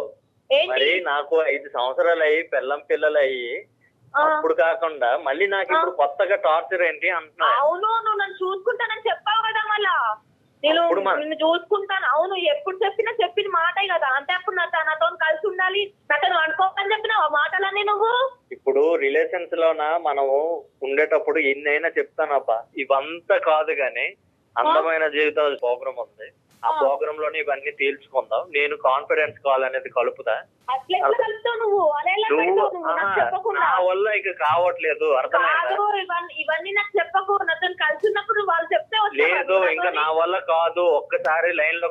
మరి నాకు 5 సంవత్సరాలు అయ్యి పిల్లలు అయ్యి అప్పుడు కాకుండా మళ్ళీ నాకు ఇప్పుడు కొత్తగా టార్చర్ ఏంటి అంటున్నా? అవును, నువ్వు నన్ను చూసుకుంటానని చెప్పావు కదా. మళ్ళా నేను నిన్ను చూసుకుంటాను. అవును, ఎప్పుడు చెప్పిన మాటే కదా. అంటే అప్పుడు నాతో కలిసి ఉండాలి, నాతో అనుకోవాలని చెప్పిన మాటలన్నీ నువ్వు. ఇప్పుడు రిలేషన్స్ లోన మనము ఉండేటప్పుడు ఎన్నైనా చెప్తానబ్బా, ఇవంతా కాదు గాని అందమైన జీవితం ప్రోగ్రామ్ ఉంది. ఆ ప్రోగ్రామ్ లోనే ఇవన్నీ తేల్చుకుందాం. నేను కాన్ఫిడెన్స్ కాల్ అనేది కలుపుతా. నా వల్ల ఇక కావట్లేదు, అర్థమైందా? ఇవన్నీ నాకు చెప్పకు. నాతో కలిసి ఉన్నప్పుడు వాళ్ళు చెప్తే లేదు, ఇంకా నా వల్ల కాదు. ఒక్కసారి లైన్ లో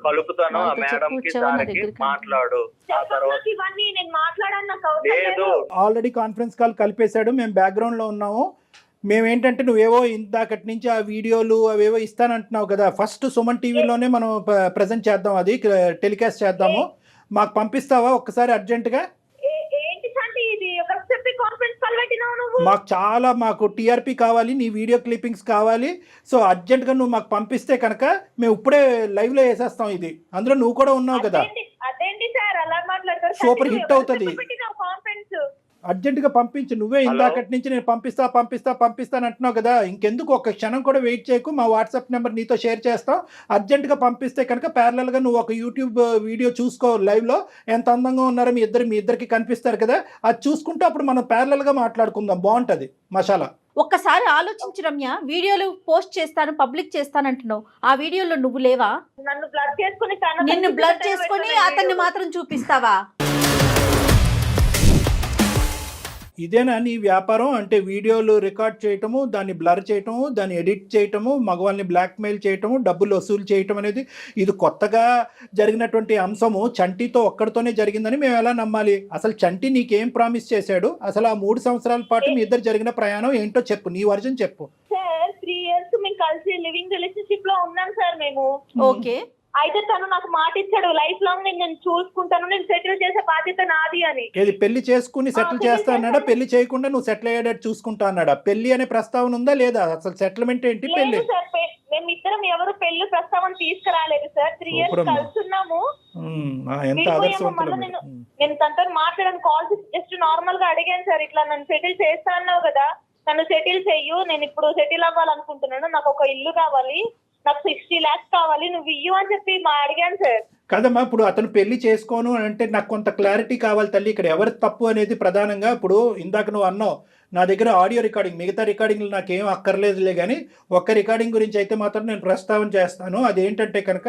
కలుపుతాను. ఆ మేడం కి సార్కి మాట్లాడు. ఆ తర్వాత ఇవన్నీ నేను మాట్లాడాను. నాకు లేదు, ఆల్రెడీ కాన్ఫరెన్స్ కాల్ కలిపేశాడు. మేము బ్యాక్గ్రౌండ్ లో ఉన్నాము. మేమేంటంటే నువ్వేవో ఇందాకటి నుంచి ఆ వీడియోలు అవేవో ఇస్తానంటున్నావు కదా. ఫస్ట్ సుమన్ టీవీలోనే మనం ప్రజెంట్ చేద్దాం, అది టెలికాస్ట్ చేద్దాము. మాకు పంపిస్తావా ఒక్కసారి అర్జెంటుగా? మాకు టీఆర్పీ కావాలి, నీ వీడియో క్లిప్పింగ్స్ కావాలి. సో అర్జెంటుగా నువ్వు మాకు పంపిస్తే కనుక మేము ఇప్పుడే లైవ్లో వేసేస్తాం ఇది. అందులో నువ్వు కూడా ఉన్నావు కదా. సూపర్ హిట్ అవుతుంది. అర్జెంటుగా పంపించు. నువ్వే ఇందాకటి నుంచి నేను పంపిస్తాను అంటున్నావు కదా. ఇంకెందుకు ఒక్క క్షణం కూడా వెయిట్ చేయకు. మా వాట్సాప్ నెంబర్ నీతో షేర్ చేస్తాం. అర్జెంటుగా పంపిస్తే కనుక ప్యారలల్గా నువ్వు ఒక యూట్యూబ్ వీడియో చూసుకో. లైవ్లో ఎంత అందంగా ఉన్నారో మీ ఇద్దరికి కనిపిస్తారు కదా. అది చూసుకుంటే అప్పుడు మనం ప్యారలల్గా మాట్లాడుకుందాం. బాగుంటుంది మసాలా. ఒక్కసారి ఆలోచించు రమ్య. వీడియోలు పోస్ట్ చేస్తాను, పబ్లిక్ చేస్తాను అంటున్నావు. ఆ వీడియోలో నువ్వు లేవా? నిన్ను బ్లడ్ చేసుకొని అతన్ని మాత్రం చూపిస్తావా? ఇదేనా నీ వ్యాపారం? అంటే వీడియోలు రికార్డ్ చేయటము, దాన్ని బ్లర్ చేయటము, దాన్ని ఎడిట్ చేయటము, మగవాళ్ళని బ్లాక్మెయిల్ చేయటము, డబ్బులు వసూలు చేయటం అనేది ఇది కొత్తగా జరిగినటువంటి అంశము చంటితో ఒక్కడితోనే జరిగిందని మేము ఎలా నమ్మాలి? అసలు చంటి నీకేం ప్రామిస్ చేశాడు? అసలు ఆ 3 సంవత్సరాల పాటు మీ ఇద్దరు జరిగిన ప్రయాణం ఏంటో చెప్పు, నీ వర్జన్ చెప్పు. సార్ 3 years మేము కలిసి లివింగ్ రిలేషన్షిప్ లో ఉన్నాం సార్ మేము. ఓకే. అయితే తను నాకు మాట ఇచ్చాడు, లైఫ్ లాంగ్ నేను చూసుకుంటాను, నేను సెటిల్ చేసే బాధ్యత నాది అని. ఏది పెళ్లి చేసుకుని సెటిల్ చేస్తా అన్నాడా? పెళ్లి చేయకుండా నువ్వు సెటిల్ అయ్యేటట్టు చూసుకుంటా అన్నాడా? పెళ్లి అనే ప్రస్తావన ఉందా లేదా? అసలు సెటిల్మెంట్ ఏంటి? పెళ్లి లేదు సార్, మేము ఇద్దరం ఎవరు పెళ్లి ప్రస్తావన తీసుకురాలేదు సార్. 3 years కలుస్తున్నాము. ఎంత ఆదర్శవంతులు. నేను తనతో మాట్లాడాను, కాల్ జస్ట్ నార్మల్ గా అడిగాను సార్, ఇట్లా నన్ను సెటిల్ చేస్తా అన్నావు కదా, నన్ను సెటిల్ చెయ్యు, నేను ఇప్పుడు సెటిల్ అవ్వాలనుకుంటున్నాను, నాకు ఒక ఇల్లు కావాలి, నాకు 60 lakhs కావాలి, నువ్వు ఇయ్యు అని చెప్పి అడిగాను సార్. కదమ్మా, ఇప్పుడు అతను పెళ్లి చేసుకోను అంటే నాకు కొంత క్లారిటీ కావాలి తల్లి. ఇక్కడ ఎవరి తప్పు అనేది ప్రధానంగా. ఇప్పుడు ఇందాక నువ్వు అన్నావు నా దగ్గర ఆడియో రికార్డింగ్, మిగతా రికార్డింగ్లు నాకేం అక్కర్లేదులే, కానీ ఒక్క రికార్డింగ్ గురించి అయితే మాత్రం నేను ప్రస్తావన చేస్తాను. అదేంటంటే కనుక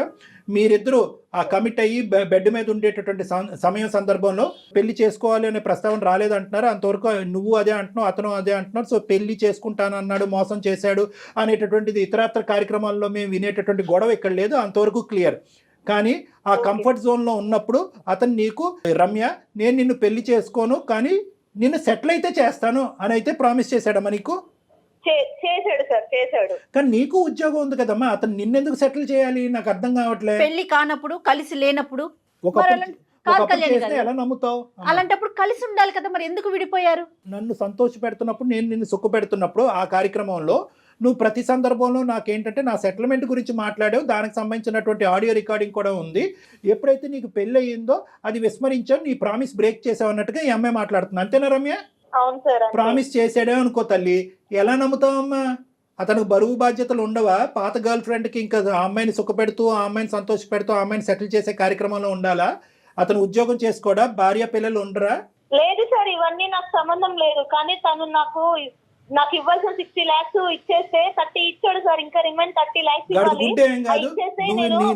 మీరిద్దరూ ఆ కమిట్ అయ్యి బెడ్ మీద ఉండేటటువంటి సమయం సందర్భంలో పెళ్లి చేసుకోవాలి అనే ప్రస్తావన రాలేదంటున్నారు. అంతవరకు నువ్వు అదే అంటున్నావు, అతను అదే అంటున్నారు. సో పెళ్లి చేసుకుంటాను అన్నాడు, మోసం చేశాడు అనేటటువంటిది ఇతరత్ర కార్యక్రమాల్లో మేము వినేటటువంటి గొడవ ఇక్కడ లేదు, అంతవరకు క్లియర్. కానీ ఆ కంఫర్ట్ జోన్లో ఉన్నప్పుడు అతను నీకు రమ్య నేను నిన్ను పెళ్లి చేసుకోను కానీ నిన్ను సెటిల్ అయితే చేస్తాను అని అయితే ప్రామిస్ చేశాడమ్మా నీకు? చేశాడు సార్, చేశాడు. కానీ నీకు ఉద్యోగం ఉంది కదమ్మా, అతను నిన్నెందుకు సెటిల్ చేయాలి? నాకు అర్థం కావట్లేదు. పెళ్లి కానప్పుడు, కలిసి లేనప్పుడు ఎలా నమ్ముతావు? అలాంటప్పుడు కలిసి ఉండాలి కదా, మరి ఎందుకు విడిపోయారు? నన్ను సంతోష పెడుతున్నప్పుడు, నేను నిన్ను సుఖ పెడుతున్నప్పుడు ఆ కార్యక్రమంలో నువ్వు ప్రతి సందర్భంలో నాకేంటంటే నా సెటిల్మెంట్ గురించి మాట్లాడావు, దానికి సంబంధించినటువంటి ఆడియో రికార్డింగ్ కూడా ఉంది. ఎప్పుడైతే నీకు పెళ్ళి అయ్యిందో అది విస్మరించావు, నీ ప్రామిస్ బ్రేక్ చేసావు అన్నట్టుగా ఈ అమ్మాయి మాట్లాడుతుంది. అంతేనా రమ్య? అవును సార్. ప్రామిస్ చేసాడే అనుకో తల్లి, ఎలా నమ్ముతావమ్మా? అతనికి బరువు బాధ్యతలు ఉండవా? పాత గర్ల్ ఫ్రెండ్కి ఇంకా ఆ అమ్మాయిని సుఖపెడుతూ, ఆ అమ్మాయిని సంతోష పెడుతూ, ఆ అమ్మాయిని సెటిల్ చేసే కార్యక్రమంలో ఉండాలా? అతను ఉద్యోగం చేసుకోడా? భార్య పిల్లలు ఉండరా? లేదు సార్, ఇవన్నీ నాకు సంబంధం లేదు. కానీ తను నాకు ఇవ్వాల్సిన 60 lakhs ఇచ్చేస్తే 30 ఇచ్చాడు సార్, ఇంకా రిమైన్ 30 lakhs గడుపుకుంటే ఏం కాదు,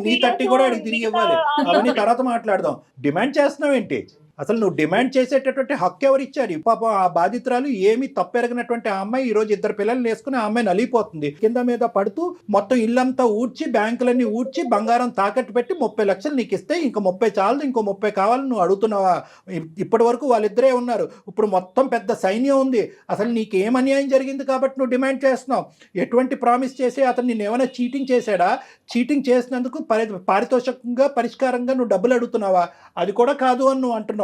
నీ 30 కూడా అడిగి తిరిగి ఇవ్వాలి. అవన్నీ తర్వాత మాట్లాడదాం. డిమాండ్ చేస్తున్నావు ఏంటి? అసలు నువ్వు డిమాండ్ చేసేటటువంటి హక్కు ఎవరు ఇచ్చారు? పాపం ఆ బాధితురాలు ఏమి తప్పెరగినటువంటి ఆ అమ్మాయి ఈ రోజు 2 పిల్లల్ని వేసుకుని ఆ అమ్మాయి నలిగిపోతుంది, కింద మీద పడుతూ మొత్తం ఇల్లంతా ఊడ్చి, బ్యాంకులన్నీ ఊడ్చి, బంగారం తాకట్టు పెట్టి 30 లక్షలు నీకు ఇస్తే ఇంకా 30 చాలదు, ఇంకో 30 కావాలని నువ్వు అడుగుతున్నావా? ఇప్పటి వరకు వాళ్ళిద్దరే ఉన్నారు, ఇప్పుడు మొత్తం పెద్ద సైన్యం ఉంది. అసలు నీకు ఏం అన్యాయం జరిగింది కాబట్టి నువ్వు డిమాండ్ చేస్తున్నావు? ఎటువంటి ప్రామిస్ చేసి అతను నేను ఏమైనా చీటింగ్ చేశాడా? చీటింగ్ చేసినందుకు పారితోషికంగా పరిష్కారంగా నువ్వు డబ్బులు అడుగుతున్నావా? అది కూడా కాదు అని నువ్వు అంటున్నావు.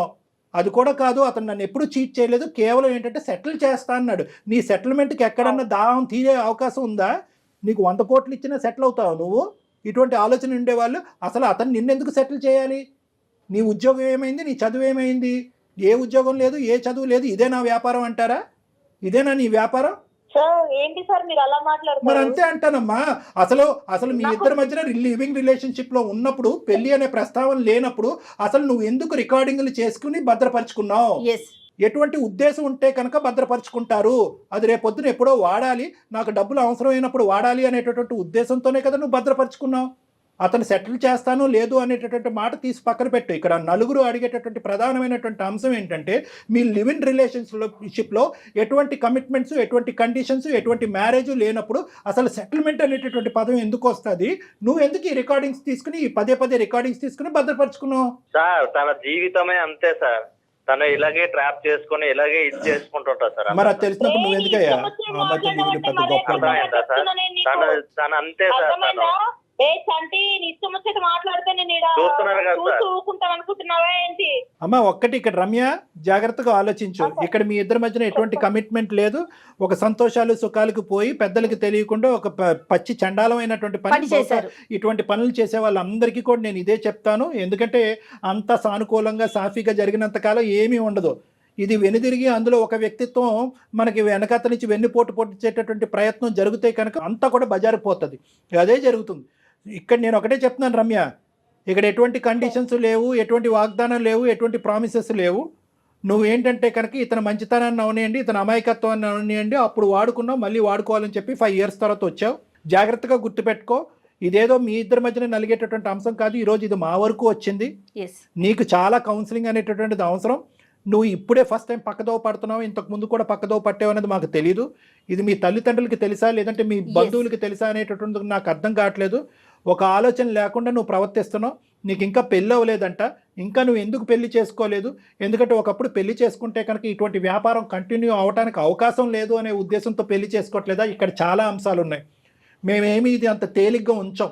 అది కూడా కాదు, అతను నన్ను ఎప్పుడు చీట్ చేయలేదు, కేవలం ఏంటంటే సెటిల్ చేస్తా అన్నాడు. నీ సెటిల్మెంట్కి ఎక్కడన్నా దాహం తీరే అవకాశం ఉందా? నీకు 100 కోట్లు ఇచ్చినా సెటిల్ అవుతావు నువ్వు? ఇటువంటి ఆలోచన ఉండేవాళ్ళు అసలు అతను నిన్నెందుకు సెటిల్ చేయాలి? నీ ఉద్యోగం ఏమైంది? నీ చదువు ఏమైంది? ఏ ఉద్యోగం లేదు, ఏ చదువు లేదు, ఇదే నా వ్యాపారం అంటారా? ఇదేనా నీ వ్యాపారం? ఏంటి సార్ మీరు అలా మాట్లాడుతున్నారు? మరి అంతే అంటానమ్మా. అసలు మీ ఇద్దరి మధ్యన లివింగ్ రిలేషన్షిప్ లో ఉన్నప్పుడు, పెళ్లి అనే ప్రస్తావన లేనప్పుడు అసలు నువ్వు ఎందుకు రికార్డింగ్లు చేసుకుని భద్రపరుచుకున్నావు? ఎటువంటి ఉద్దేశం ఉంటే కనుక భద్రపరుచుకుంటారు? అది రేపొద్దున ఎప్పుడో వాడాలి, నాకు డబ్బులు అవసరమైనప్పుడు వాడాలి అనేటటువంటి ఉద్దేశంతోనే కదా నువ్వు భద్రపరుచుకున్నావు. అతను సెటిల్ చేస్తాను లేదు అనేటటువంటి మాట తీసి పక్కన పెట్టు. ఇక్కడ నలుగురు అడిగేటటువంటి ప్రధానమైనటువంటి అంశం ఏంటంటే మీ లివింగ్ రిలేషన్షిప్లో ఎటువంటి కమిట్మెంట్స్, ఎటువంటి కండిషన్స్, ఎటువంటి మ్యారేజ్ లేనప్పుడు అసలు సెటిల్మెంట్ అనేటటువంటి పదం ఎందుకు వస్తుంది? నువ్వు ఎందుకు ఈ రికార్డింగ్స్ తీసుకుని, ఈ పదే రికార్డింగ్స్ తీసుకుని భద్రపరుచుకున్నావు? సార్ తన జీవితమే అంతే సార్, తను ఇలాగే ట్రాప్ చేసుకుని ఇలాగే ఇది చేసుకుంటుంటా సార్. మరి అది తెలిసినప్పుడు నువ్వు ఎందుకయ్యా పెద్ద గొప్ప? తను అంతే సార్. చంటి ఇష్టం వచ్చేది మాట్లాడితే నేను ఊరుకుంటాను అనుకుంటున్నావా ఏంటి? అమ్మా ఒక్కటి ఇక్కడ రమ్య జాగ్రత్తగా ఆలోచించు. ఇక్కడ మీ ఇద్దరి మధ్యన ఎటువంటి కమిట్మెంట్ లేదు. ఒక సంతోషాలు సుఖాలకు పోయి పెద్దలకి తెలియకుండా ఒక పచ్చి చండాలమైనటువంటి పని చేశారు. ఇటువంటి పనులు చేసే వాళ్ళందరికీ కూడా నేను ఇదే చెప్తాను. ఎందుకంటే అంత సానుకూలంగా సాఫీగా జరిగినంత కాలం ఏమీ ఉండదు. ఇది వెనుదిరిగి అందులో ఒక వ్యక్తిత్వం మనకి వెనకత నుంచి వెన్నుపోటు పొట్టించేటటువంటి ప్రయత్నం జరిగితే కనుక అంతా కూడా బజారిపోతుంది. అదే జరుగుతుంది. ఇక్కడ నేను ఒకటే చెప్తున్నాను రమ్య, ఇక్కడ ఎటువంటి కండిషన్స్ లేవు, ఎటువంటి వాగ్దానం లేవు, ఎటువంటి ప్రామిసెస్ లేవు. నువ్వు ఏంటంటే కనుక ఇతను మంచితనాన్ని అవనియండి, ఇతను అమాయకత్వాన్ని అవనియండి, అప్పుడు వాడుకున్నావు, మళ్ళీ వాడుకోవాలని చెప్పి 5 years తర్వాత వచ్చావు. జాగ్రత్తగా గుర్తుపెట్టుకో, ఇదేదో మీ ఇద్దరి మధ్యన నలిగేటటువంటి అంశం కాదు. ఈరోజు ఇది మా వరకు వచ్చింది. నీకు చాలా కౌన్సిలింగ్ అనేటటువంటిది అవసరం. నువ్వు ఇప్పుడే ఫస్ట్ టైం పక్కదోవ పడుతున్నావు, ఇంతకు ముందు కూడా పక్కదోవ పట్టావు అనేది మాకు తెలియదు. ఇది మీ తల్లిదండ్రులకి తెలుసా లేదంటే మీ బంధువులకి తెలుసా అనేటటువంటి నాకు అర్థం కావట్లేదు. ఒక ఆలోచన లేకుండా నువ్వు ప్రవర్తిస్తున్నావు. నీకు ఇంకా పెళ్ళి అవ్వలేదంట, ఇంకా నువ్వు ఎందుకు పెళ్లి చేసుకోలేదు? ఎందుకంటే ఒకప్పుడు పెళ్లి చేసుకుంటే కనుక ఇటువంటి వ్యాపారం కంటిన్యూ అవడానికి అవకాశం లేదు అనే ఉద్దేశంతో పెళ్లి చేసుకోవట్లేదా? ఇక్కడ చాలా అంశాలు ఉన్నాయి. మేమేమి ఇది అంత తేలిగ్గా ఉంచాం.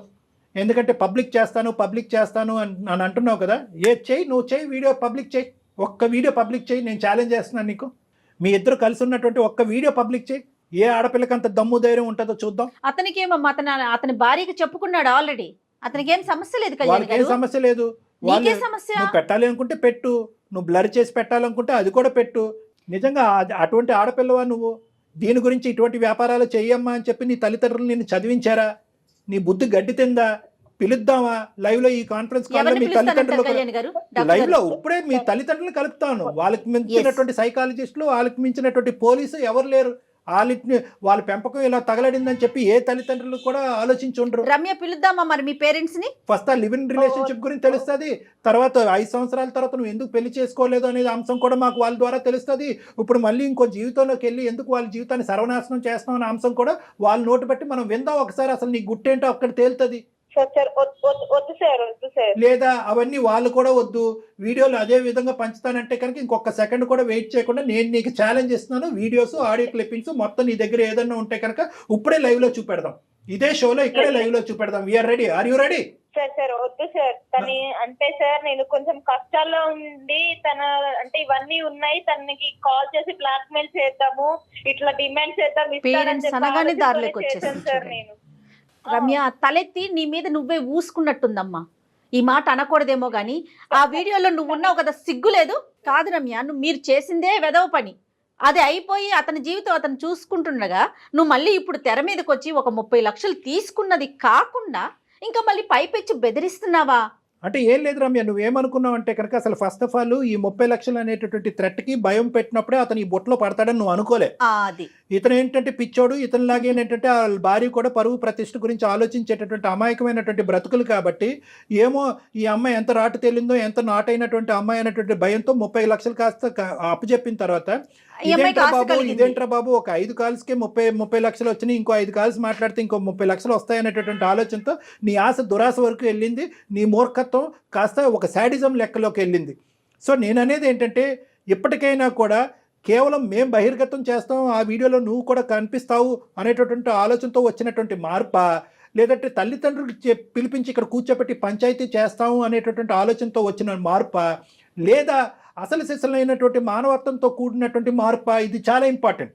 ఎందుకంటే పబ్లిక్ చేస్తాను అని అంటున్నావు కదా. నువ్వు చేయి, వీడియో పబ్లిక్ చేయి, ఒక్క వీడియో పబ్లిక్ చేయి. నేను ఛాలెంజ్ చేస్తున్నాను నీకు. మీ ఇద్దరు కలిసి ఉన్నటువంటి ఒక్క వీడియో పబ్లిక్ చేయి. ఏ ఆడపిల్లకి అంత దమ్ము ధైర్యం ఉంటుందో చూద్దాం. అతనికి ఏమమ్మా, అతని భార్యకి చెప్పుకున్నాడు ఆల్రెడీ. అతనికి ఏం సమస్య లేదు, వాళ్ళకి ఏం సమస్య లేదు. వాళ్ళు నువ్వు పెట్టాలి అనుకుంటే పెట్టు, నువ్వు బ్లర్ చేసి పెట్టాలనుకుంటే అది కూడా పెట్టు. నిజంగా అటువంటి ఆడపిల్లవా నువ్వు? దీని గురించి ఇటువంటి వ్యాపారాలు చెయ్యమ్మా అని చెప్పి నీ తల్లిదండ్రులు నిన్ను చదివించారా? నీ బుద్ధి గడ్డి తిందా? పిలుద్దామా లైవ్ లో? ఈ కాన్ఫరెన్స్ కాల్ లో మీ తల్లిదండ్రులు లైవ్ లో ఇప్పుడే మీ తల్లిదండ్రులు కలుపుతాను. వాళ్ళకి మించినటువంటి సైకాలజిస్టులు, వాళ్ళకి మించినటువంటి పోలీసు ఎవరు లేరు. వాళ్ళ పెంపకం ఇలా తగలడిందని చెప్పి ఏ తల్లిదండ్రులు కూడా ఆలోచించి ఉండరు. రమ్య, పిలుద్దామా మరి మీ పేరెంట్స్ ని? ఫస్ట్ ఆ లివ్ ఇన్ రిలేషన్షిప్ గురించి తెలుస్తుంది. తర్వాత 5 సంవత్సరాల తర్వాత నువ్వు ఎందుకు పెళ్లి చేసుకోలేదు అనేది అంశం కూడా మాకు వాళ్ళ ద్వారా తెలుస్తుంది. ఇప్పుడు మళ్ళీ ఇంకో జీవితంలోకి వెళ్ళి ఎందుకు వాళ్ళ జీవితాన్ని సర్వనాశనం చేస్తాం అనే అంశం కూడా వాళ్ళ నోటు బట్టి మనం విందాం ఒకసారి. అసలు నీ గుట్టేంటో అక్కడ తేలుతుంది. లేదా అవన్నీ వాళ్ళు కూడా వద్దు, వీడియోలు అదే విధంగా పంచుతానంటే కనుక ఇంకొక సెకండ్ కూడా వెయిట్ చేయకుండా నేను నీకు ఛాలెంజ్ ఇస్తున్నాను. వీడియోస్, ఆడియో క్లిప్పింగ్స్ మొత్తం నీ దగ్గర ఏదన్నా ఉంటే కనుక ఇప్పుడే లైవ్ లో చూపెడదాం. ఇదే షోలో ఇక్కడే లైవ్ లో చూపెడదాం. We are ready. Are you ready? Sir వద్దు సార్. తను అంటే సార్ నేను కొంచెం కష్టాల్లో ఉండి తన అంటే ఇవన్నీ ఉన్నాయి, తనకి కాల్ చేసి బ్లాక్ మెయిల్ చేద్దాము, ఇట్లా డిమాండ్ చేద్దాం సార్. నేను రమ్య, తలెత్తి నీ మీద నువ్వే ఊసుకున్నట్టుందమ్మా. ఈ మాట అనకూడదేమో గానీ ఆ వీడియోలో నువ్వు ఉన్నావు కదా, సిగ్గు లేదు? కాదు రమ్య, మీరు చేసిందే వెదవ పని. అది అయిపోయి అతని జీవితం అతను చూసుకుంటుండగా నువ్వు మళ్ళీ ఇప్పుడు తెర మీదకి వచ్చి ఒక 30 లక్షలు తీసుకున్నది కాకుండా ఇంకా మళ్ళీ పైపెచ్చి బెదిరిస్తున్నావా? అంటే ఏం లేదు రమ్య, నువ్వేమనుకున్నావు అంటే కనుక అసలు ఫస్ట్ ఆఫ్ ఆల్ ఈ 30 లక్షలు అనేటటువంటి థ్రెట్కి భయం పెట్టినప్పుడే అతను ఈ బొట్లో పడతాడని నువ్వు అనుకోలే. ఇతను ఏంటంటే పిచ్చోడు. ఇతనిలాగే ఏంటంటే ఆ భార్య కూడా పరువు ప్రతిష్ఠ గురించి ఆలోచించేటటువంటి అమాయకమైనటువంటి బ్రతుకులు కాబట్టి ఏమో ఈ అమ్మాయి ఎంత రాటు తేలిందో, ఎంత నాటైనటువంటి అమ్మాయి అనేటువంటి భయంతో 30 లక్షలు కాస్త అప్పచెప్పిన తర్వాత ఇదేంట్రా బాబు ఒక 5 కాల్స్కే 30 లక్షలు వచ్చినాయి, ఇంకో 5 కాల్స్ మాట్లాడితే ఇంకో 30 లక్షలు వస్తాయనేటటువంటి ఆలోచనతో నీ ఆశ దురాశ వరకు వెళ్ళింది. నీ మూర్ఖత్వం కాస్త ఒక శాడిజం లెక్కలోకి వెళ్ళింది. సో నేను అనేది ఏంటంటే ఇప్పటికైనా కూడా కేవలం మేము బహిర్గతం చేస్తాం, ఆ వీడియోలో నువ్వు కూడా కనిపిస్తావు అనేటటువంటి ఆలోచనతో వచ్చినటువంటి మార్పా, లేదంటే తల్లిదండ్రులకు పిలిపించి ఇక్కడ కూర్చోబెట్టి పంచాయతీ చేస్తాము అనేటటువంటి ఆలోచనతో వచ్చిన మార్పా, లేదా అసలు సిసలైనటువంటి మానవత్వంతో కూడినటువంటి మార్పా? ఇది చాలా ఇంపార్టెంట్.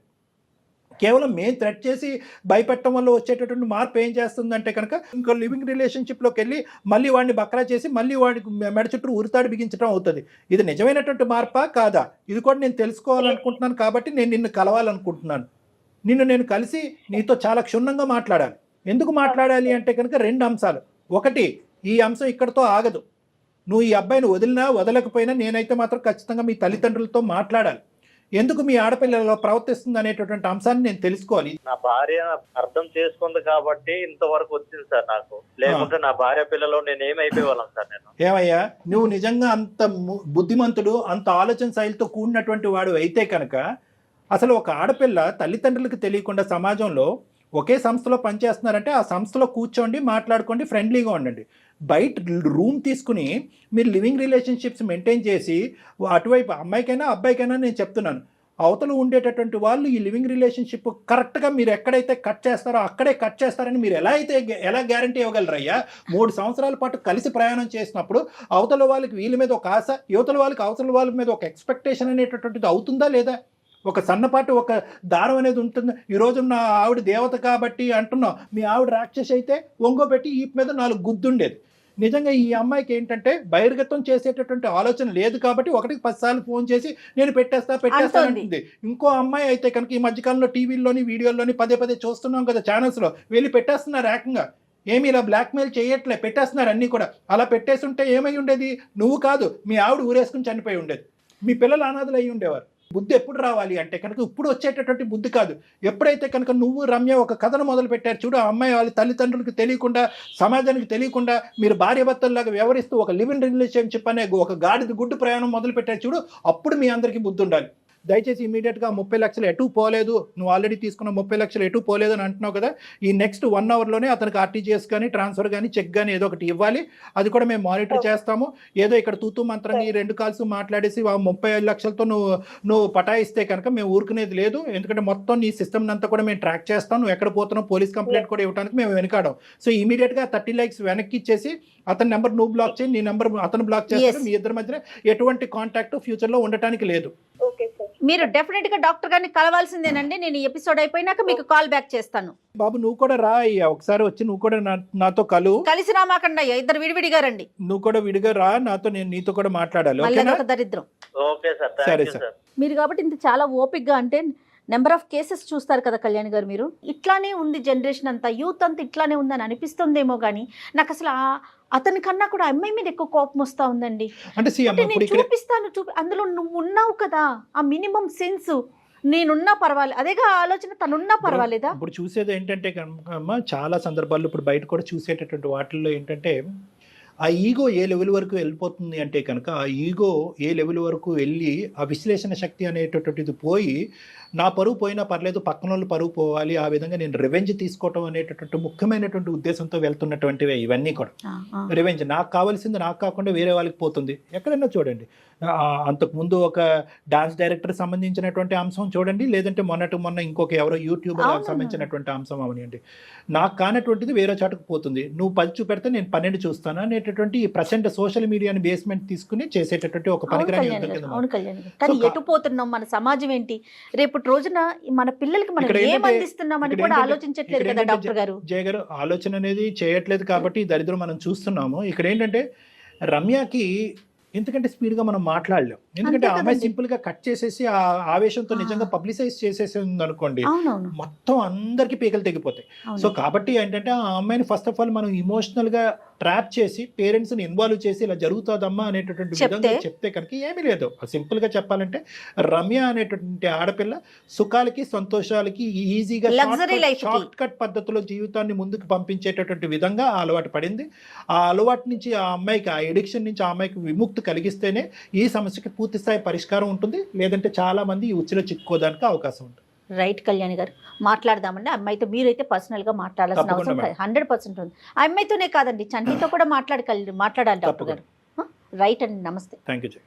కేవలం మేము థ్రెట్ చేసి భయపెట్టడం వల్ల వచ్చేటటువంటి మార్పు ఏం చేస్తుందంటే కనుక ఇంకో లివింగ్ రిలేషన్షిప్లోకి వెళ్ళి మళ్ళీ వాడిని బక్రా చేసి మళ్ళీ వాడికి మెడ చుట్టూ ఉరితాడు బిగించడం అవుతుంది. ఇది నిజమైనటువంటి మార్పా కాదా? ఇది కూడా నేను తెలుసుకోవాలనుకుంటున్నాను కాబట్టి నేను నిన్ను కలవాలనుకుంటున్నాను. నేను కలిసి నీతో చాలా క్షుణ్ణంగా మాట్లాడాలి. ఎందుకు మాట్లాడాలి అంటే కనుక 2 అంశాలు. ఒకటి, ఈ అంశం ఇక్కడతో ఆగదు. నువ్వు ఈ అబ్బాయిని వదిలినా వదలకపోయినా నేనైతే మాత్రం ఖచ్చితంగా మీ తల్లిదండ్రులతో మాట్లాడాలి. ఎందుకు మీ ఆడపిల్లలో ప్రవర్తిస్తుంది అనేటటువంటి అంశాన్ని నేను తెలుసుకోవాలి. నా భార్య అర్థం చేసుకుంది కాబట్టి ఇంతవరకు వచ్చింది సార్ నాకు. లేకుంటే నా భార్య పిల్లలు నేను ఏమైపోయేవాళ్ళం సార్. నేను ఏమయ్యా, నువ్వు నిజంగా అంత బుద్ధిమంతుడు, అంత ఆలోచన శైలితో కూడినటువంటి వాడు అయితే కనుక అసలు ఒక ఆడపిల్ల తల్లిదండ్రులకు తెలియకుండా సమాజంలో ఒకే సంస్థలో పనిచేస్తున్నారంటే ఆ సంస్థలో కూర్చోండి, మాట్లాడుకోండి, ఫ్రెండ్లీగా ఉండండి. బయట రూమ్ తీసుకుని మీరు లివింగ్ రిలేషన్షిప్స్ మెయింటైన్ చేసి అటువైపు అమ్మాయికైనా అబ్బాయికైనా నేను చెప్తున్నాను, అవతల ఉండేటటువంటి వాళ్ళు ఈ లివింగ్ రిలేషన్షిప్ కరెక్ట్గా మీరు ఎక్కడైతే కట్ చేస్తారో అక్కడే కట్ చేస్తారని మీరు ఎలా గ్యారంటీ ఇవ్వగలరయ్యా? 3 సంవత్సరాల పాటు కలిసి ప్రయాణం చేసినప్పుడు అవతల వాళ్ళకి వీళ్ళ మీద ఒక ఆశ, యువతల వాళ్ళకి అవతల వాళ్ళ మీద ఒక ఎక్స్పెక్టేషన్ అనేటటువంటిది అవుతుందా లేదా? ఒక సన్నపాటు ఒక దారం అనేది ఉంటుంది. ఈరోజు నా ఆవిడ దేవత కాబట్టి అంటున్నావు, మీ ఆవిడ రాక్షసి అయితే ఒంగోబెట్టి ఈ మీద 4 గుద్దుండేది. నిజంగా ఈ అమ్మాయికి ఏంటంటే బహిర్గతం చేసేటటువంటి ఆలోచన లేదు కాబట్టి 1కి 10 సార్లు ఫోన్ చేసి నేను పెట్టేస్తా అంటుంది. ఇంకో అమ్మాయి అయితే కనుక ఈ మధ్యకాలంలో టీవీల్లోని వీడియోల్లోని పదే చూస్తున్నాం కదా, ఛానల్స్లో వెళ్ళి పెట్టేస్తున్నారు ఏకంగా. ఏమి ఇలా బ్లాక్మెయిల్ చేయట్లే, పెట్టేస్తున్నారు అన్నీ కూడా. అలా పెట్టేస్తుంటే ఏమై ఉండేది? నువ్వు కాదు, మీ ఆవిడ ఊరేసుకుని చనిపోయి ఉండేది, మీ పిల్లలు అనాథలు అయ్యి ఉండేవారు. బుద్ధి ఎప్పుడు రావాలి అంటే కనుక ఇప్పుడు వచ్చేటటువంటి బుద్ధి కాదు. ఎప్పుడైతే కనుక నువ్వు రమ్య ఒక కథను మొదలు పెట్టారు చూడు, ఆ అమ్మాయి వాళ్ళ తల్లిదండ్రులకు తెలియకుండా, సమాజానికి తెలియకుండా మీరు భార్యాభర్తల్లాగా వ్యవహరిస్తూ ఒక లివ్ ఇన్ రిలేషన్షిప్ అనే ఒక గాడిద గుడ్డు ప్రయాణం మొదలు పెట్టారు చూడు, అప్పుడు మీ అందరికీ బుద్ధి ఉండాలి. దయచేసి ఇమీడియట్గా 30 లక్షలు ఎటు పోలేదు, నువ్వు ఆల్రెడీ తీసుకున్న 30 లక్షలు ఎటు పోలేదు అని అంటున్నావు కదా, ఈ నెక్స్ట్ 1 అవర్లోనే అతనికి ఆర్టీజీఎస్ కానీ ట్రాన్స్ఫర్ కానీ చెక్ కానీ ఏదో ఒకటి ఇవ్వాలి. అది కూడా మేము మానిటర్ చేస్తాము. ఏదో ఇక్కడ తూతూ మంత్రంగా ఈ 2 కాల్స్ మాట్లాడేసి 35 లక్షలతో నువ్వు పటాయిస్తే కనుక మేము ఊరుకునేది లేదు. ఎందుకంటే మొత్తం నీ సిస్టమ్ అంతా కూడా మేము ట్రాక్ చేస్తాం. నువ్వు ఎక్కడ పోతున్నావు పోలీస్ కంప్లైంట్ కూడా ఇవ్వడానికి మేము వెనకాడం. సో ఇమీడియట్గా 30 lakhs వెనక్కి ఇచ్చేసి అతని నెంబర్ నువ్వు బ్లాక్ చేయి, నీ నెంబర్ అతను బ్లాక్ చేస్తారు. మీ ఇద్దరి మధ్యన ఎటువంటి కాంటాక్ట్ ఫ్యూచర్లో ఉండటానికి లేదు. మీరు డెఫినెట్గా డాక్టర్ గారిని కలవాల్సిందేనండి. నేను ఈ ఎపిసోడ్ అయిపోయినాక మీకు కాల్ బ్యాక్ చేస్తాను. బాబు నువ్వు కూడా రా అయ్యా, ఒకసారి వచ్చి నువ్వు కూడా నాతో కలు. కలిసి రామాకండి అయ్యా, ఇద్దరు విడివిడిగా రండి. నువ్వు కూడా విడిగా రా, నేను నీతో కూడా మాట్లాడాలి. మళ్ళీ ఓకేనా? ఒక దరిద్రం. ఓకే సార్, సరే థ్యాంక్ యూ సార్. సార్. మీరు కాబట్టి ఇంత చాలా ఓపిక్గా, అంటే నెంబర్ ఆఫ్ కేసెస్ చూస్తారు కదా కళ్యాణ్ గారు, మీరు ఇట్లానే ఉంది జనరేషన్ అంతా, యూత్ అంతా ఇట్లానే ఉందని అనిపిస్తుందేమో కానీ నాకు అసలు అతని కన్నా కూడా అమ్మాయి మీద ఎక్కువ కోపం వస్తూ ఉందండి. అంటే నేను చూపిస్తాను అందులో నువ్వు ఉన్నావు కదా, ఆ మినిమం సెన్స్, నేనున్నా పర్వాలేదు, అదేగా ఆలోచన, తనున్నా పర్వాలేదా? ఇప్పుడు చూసేది ఏంటంటే అమ్మ, చాలా సందర్భాల్లో ఇప్పుడు బయట కూడా చూసేటటువంటి వాటిల్లో ఏంటంటే ఆ ఈగో ఏ లెవెల్ వరకు వెళ్ళిపోతుంది అంటే కనుక, ఆ ఈగో ఏ లెవెల్ వరకు వెళ్ళి ఆ విశ్లేషణ శక్తి అనేటటువంటిది పోయి, నా పరువు పోయినా పర్లేదు పక్కన వాళ్ళు పరువు పోవాలి, ఆ విధంగా నేను రివెంజ్ తీసుకోవటం అనేటటువంటి ముఖ్యమైనటువంటి ఉద్దేశంతో వెళ్తున్నటువంటివే ఇవన్నీ కూడా. రివెంజ్ నాకు కావాల్సింది నాకు కాకుండా వేరే వాళ్ళకి పోతుంది. ఎక్కడైనా చూడండి, అంతకుముందు ఒక డాన్స్ డైరెక్టర్ సంబంధించినటువంటి అంశం చూడండి, లేదంటే మొన్న ఇంకొక ఎవరో యూట్యూబర్ సంబంధించినటువంటి అంశం అవనివ్వండి, నాకు కానటువంటిది వేరే చోటకు పోతుంది. నువ్వు 10 చూపెడితే నేను 12 చూస్తాను అనేటటువంటి ఈ ప్రజెంట్ సోషల్ మీడియాని బేస్మెంట్ తీసుకుని చేసేటటువంటి ఒక పనికిరాని. అవును కళ్యాణ్, కానీ ఎటు పోతున్నాం, మన సమాజం ఏంటి, రేపటి రోజున మన పిల్లలకి మనం ఏం అందిస్తున్నామని కూడా ఆలోచించట్లేదు కదా డాక్టర్ గారు. జయ గారు ఆలోచన అనేది చేయట్లేదు కాబట్టి దరిద్రం మనం చూస్తున్నాము. ఇక్కడ ఏంటంటే రమ్యకి ఎందుకంటే స్పీడ్గా మనం మాట్లాడలేం, ఎందుకంటే ఆ అమ్మాయి సింపుల్గా కట్ చేసేసి ఆ ఆవేశంతో నిజంగా పబ్లిసైజ్ చేసేసింది అనుకోండి, మొత్తం అందరికీ పీకలు తెగిపోతాయి. సో కాబట్టి ఏంటంటే ఆ అమ్మాయిని ఫస్ట్ ఆఫ్ ఆల్ మనం ఇమోషనల్గా ట్రాప్ చేసి పేరెంట్స్ని ఇన్వాల్వ్ చేసి ఇలా జరుగుతుందమ్మా అనేటటువంటి విధంగా చెప్తే కనుక ఏమీ లేదు. సింపుల్గా చెప్పాలంటే రమ్య అనేటటువంటి ఆడపిల్ల సుఖాలకి సంతోషాలకి ఈజీగా షార్ట్ కట్ పద్ధతిలో జీవితాన్ని ముందుకు పంపించేటటువంటి విధంగా ఆ అలవాటు పడింది. ఆ అలవాటు నుంచి ఆ అమ్మాయికి, ఆ ఎడిక్షన్ నుంచి ఆ అమ్మాయికి విముక్తి కలిగిస్తేనే ఈ సమస్యకి పూర్తి స్థాయి పరిష్కారం ఉంటుంది. లేదంటే చాలా మంది ఈ ఉచ్చులో చిక్కుకోవడానికి అవకాశం ఉంటుంది. రైట్ కళ్యాణ్ గారు, మాట్లాడదామండి అమ్మాయితో. మీరైతే పర్సనల్గా మాట్లాడాల్సిన అవసరం 100% ఉంది. ఆ అమ్మాయితోనే కాదండి, చంటితో కూడా మాట్లాడాలి డాక్టర్ గారు. రైట్ అండి, నమస్తే. Thank you.